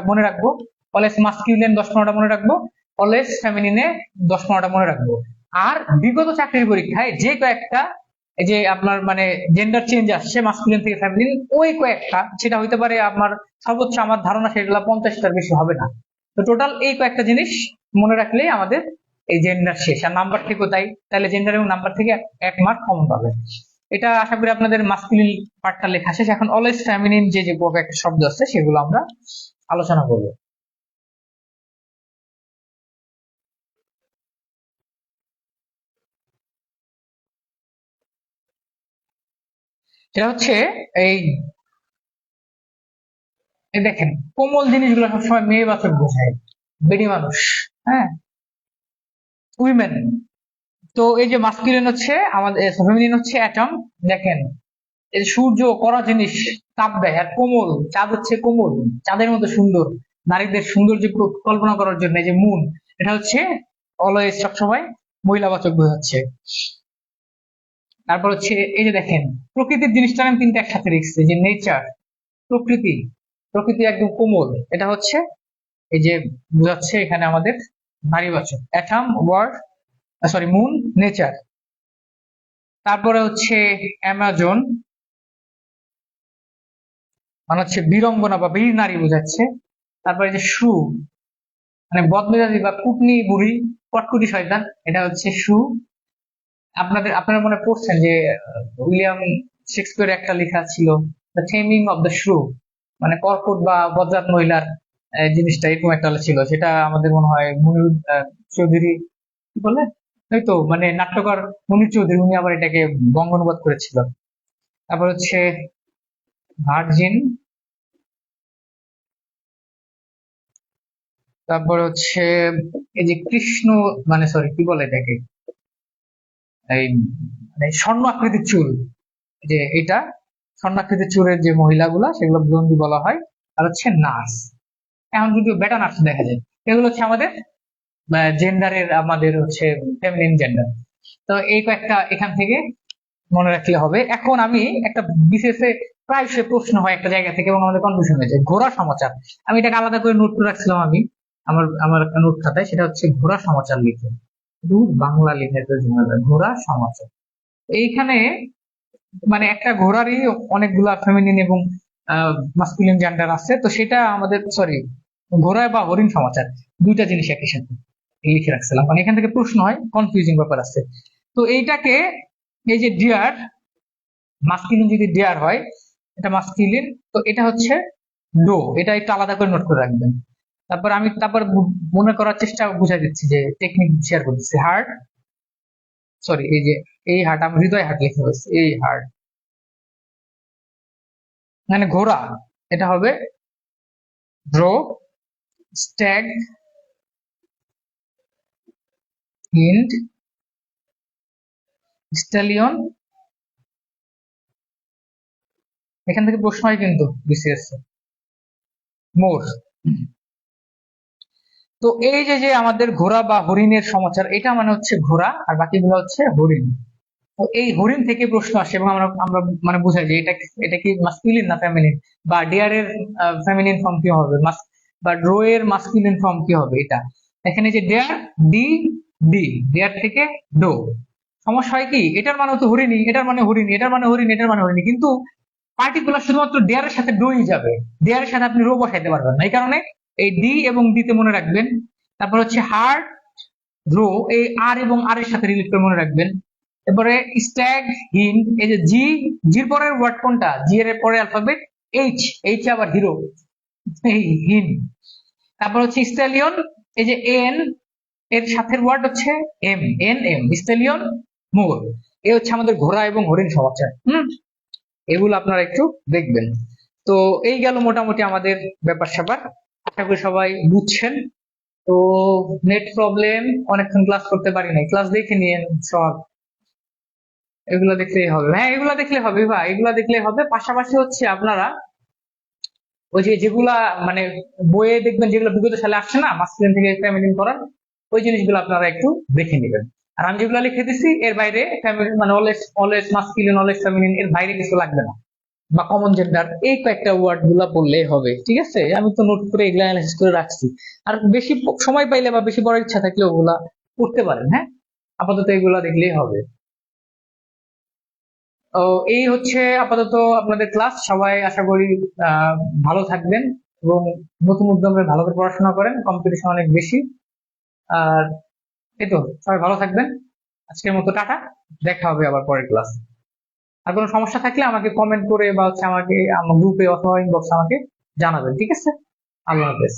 মনে রাখবো, অলওয়েজ মাস্কুলিন 10-15টা মনে রাখবো, অলওয়েজ ফেমিনিনে 10-15টা মনে রাখবো। আর বিগত চাকরির পরীক্ষায় যে কয়েকটা এই যে আপনার মানে জেন্ডার চেঞ্জ আসছে মাস্কুলিন থেকে ফেমিনিন, ওই কয়েকটা, সেটা হইতে পারে আপনার সর্বোচ্চ আমার ধারণা সেগুলো 50টার বেশি হবে না। তো টোটাল এই কয়েকটা জিনিস মনে রাখলেই আমাদের এই জেন্ডার শেষ। আর নাম্বার থেকেও তাই, তাহলে জেন্ডার এবং নাম্বার থেকে 1 মার্ক কমন পাবে। এটা আশা করি আপনাদের মাস্কুলিন পার্টটা লেখা শেষ। এখন অলওয়েজ ফেমিনিন যে যে কয়েকটা শব্দ আছে সেগুলো আমরা আলোচনা করবো। সেটা হচ্ছে এই দেখেন, কোমল জিনিসগুলো সবসময় মেয়েবাচক বোঝায়, বেডি মানুষ, হ্যাঁ, উইমেন। তো এই যে মাস্কুলিন হচ্ছে আমাদের, ফেমিনিন হচ্ছে অ্যাটম। দেখেন এই সূর্য কড়া জিনিস, তাপ দেয়, আর কোমল, চাঁদ হচ্ছে কোমল, চাঁদের মতো সুন্দর, নারীদের সৌন্দর্য কল্পনা করার জন্য। এই যে মুন, এটা হচ্ছে অলওয়েজ সবসময় মহিলাবাচক বোঝাচ্ছে। তারপর হচ্ছে এই যে দেখেন, প্রকৃতির জিনিসটা আমি 3টা একসাথে লিখছি, যে নেচার, প্রকৃতি, প্রকৃতি একদম কোমল, এটা হচ্ছে এই যে বোঝাচ্ছে এখানে আমাদের নারীবাচক। Atom, word, sorry moon, nature. তারপরে হচ্ছে অ্যামাজন, মানে হচ্ছে বীরঙ্গনা বা বীর নারী বোঝাচ্ছে। তারপরে যে শু, মানে বদমেজাজি বা কুটনি বুড়ি, কটকুটি শয়তান, এটা হচ্ছে শু। আপনারা মনে পড়ছেন যে উইলিয়াম শেক্সপিয়ার একটা লেখা ছিল, দ্য টেমিং অফ দ্য শু, মানে কর্কট বা বজ্জাত মহিলার জিনিসটা এরকম একটা ছিল, সেটা আমাদের মনে হয় মনির চৌধুরী কি বলে, হয়তো মানে নাট্যকার মনির চৌধুরী, উনি আবার এটাকে বঙ্গানুবাদ করেছিল। তারপর হচ্ছে ভার্জিন। তারপর হচ্ছে এই যে কৃষ্ণ, মানে সরি কি বলে এটাকে, এই মানে স্বর্ণ আকৃতির চুল, যে এটা স্বর্ণাকৃতির চুলের যে মহিলাগুলা সেগুলো ব্লন্ডি বলা হয়। আর হচ্ছে নার্স, এখন যদিও বেটা নার্স দেখা যায়। এগুলো হচ্ছে আমাদের জেন্ডারের, আমাদের হচ্ছে ফেমিনিন জেন্ডার। তো এই কয়েকটা এখান থেকে মনে রাখলে হবে। এখন আমি একটা বিশেষে প্রায়শই প্রশ্ন হয় একটা জায়গা থেকে এবং আমাদের কনফিউশন হয়েছে, ঘোড়া সমাচার। আমি এটাকে আলাদা করে নোট করে রাখছিলাম, আমি আমার আমার একটা নোট খাতায়, সেটা হচ্ছে ঘোড়া সমাচার লিখে, বাংলা লিখে ঘোড়া সমাচার। এইখানে মানে একটা ঘোড়ারই অনেকগুলা ফেমিনিন এবং মাস্কুলিন জেন্ডার আছে, তো সেটা আমাদের সরি ঘোড়া বা হরিণ সমাচার, দুইটা জিনিস একই সাথে। লিখে রাখছিলাম, মানে এখান থেকে প্রশ্ন হয়, কনফিউজিং ব্যাপার আছে। তো এইটাকে, এই যে ডিয়ার, মাস্কিলিন যদি ডিয়ার হয়, এটা মাস্কিলিন, তো এটা হচ্ছে ডো, এটা একটু আলাদা করে নোট করে রাখবেন। তারপর মনে করার চেষ্টা, বুঝাই দিচ্ছি যে টেকনিক শেয়ার করতেছি। হার্ট, সরি, এই যে এই হার্ট, আমি হৃদয় হার্ট লিখে ফেলছি, এই হার্ট মানে ঘোড়া, এটা হবে ড্রো, স্ট্যাগ, হিন্ড, স্টালিয়ন। এখান থেকে প্রশ্ন হয় কিন্তু বিসিএস, মোর। তো এই যে যে আমাদের ঘোড়া বা হরিণের সমাচার, এটা মানে হচ্ছে ঘোড়া, আর বাকিগুলো হচ্ছে হরিণ। তো এই হরিণ থেকে প্রশ্ন আসে, এবং আমরা আমরা মানে বোঝাই যে এটা এটা কি মাস্কুলিন না ফেমিনিন, বা ডিয়ারের ফেমিনিন ফর্ম কি হবে, বা ড্রো এর মাস্কুলিন ফর্ম কি হবে। এটা এখানে যে ডেয়ার, ডি, ডি, ডেয়ার থেকে ডো। সমস্যা হয় কি, এটার মানে তো হরিণী, এটার মানে হরিণী, এটার মানে হরিণ, এটার মানে হরিণী, কিন্তু পার্টিকুলার শুধুমাত্র ডেয়ারের সাথে ডোই যাবে, ডেয়ারের সাথে আপনি রো বসাইতে পারবেন না। এই কারণে এই ডি এবং ডি তে মনে রাখবেন। তারপর হচ্ছে হার্ট, রো, এই আর এবং আর এর সাথে রিলেট করে মনে রাখবেন। এরপরে স্ট্যাগ, হিন্ড, এই যে জি, জির পরের ওয়ার্ড কোনটা, জি এর পরে অ্যালফাবেট এইচ, এইচ আবার হিরো, এই হিন্ড। তারপর হচ্ছে স্টালিয়ন, এই যে এন এর সাথে ওয়ার্ড হচ্ছে এম, এন এম, স্টালিয়ন, মোর। এই হচ্ছে আমাদের ঘোড়া এবং হরিণ সমাচার। এগুলো আপনারা একটু দেখবেন। তো এই গেল মোটামুটি আমাদের ব্যাপার স্যাপার, আশা করি সবাই বুঝছেন। তো নেট প্রবলেম, অনেকক্ষণ ক্লাস করতে পারি নাই, ক্লাস দেখে নিয়েন সব, এগুলো দেখলেই হবে। হ্যাঁ, এগুলো দেখলে হবে ভাই, এগুলো দেখলে হবে। পাশাপাশি হচ্ছে আপনারা ওই যে যেগুলা মানে বইয়ে দেখবেন, যেগুলো বিগত সালে আসছে না মাস্কুলিন থেকে ফেমিনিন করার, ওই জিনিসগুলো আপনারা একটু দেখে নেবেন। আর আমি যেগুলো লিখে দিচ্ছি এর বাইরে, ফেমিনিন মানে always, always masculine, always feminine, এর বাইরে কিছু লাগবে না, বা কমন জেন্ডার, এই কয়েকটা ওয়ার্ড গুলা বললেই হবে। ঠিক আছে, আমি তো নোট করে এগুলা অ্যানালাইসিস করে রাখছি। আর বেশি সময় পাইলে বা বেশি পড়ার ইচ্ছা থাকলে ওগুলা পড়তে পারেন। হ্যাঁ, আপাতত এগুলা দেখলেই হবে। তো এই হচ্ছে আপাতত আপনাদের ক্লাস। সবাই আশা করি আহ ভালো থাকবেন, এবং নতুন উদ্যমে ভালো করে পড়াশোনা করেন, কম্পিটিশন অনেক বেশি। আর এই তো, সবাই ভালো থাকবেন। আজকের মতো টাটা, দেখা হবে আবার পরের ক্লাস। আর কোনো সমস্যা থাকলে আমাকে কমেন্ট করে, বা হচ্ছে আমাকে আমার গ্রুপে অথবা ইনবক্সে আমাকে জানাবেন। ঠিক আছে, আল্লাহ হাফেজ।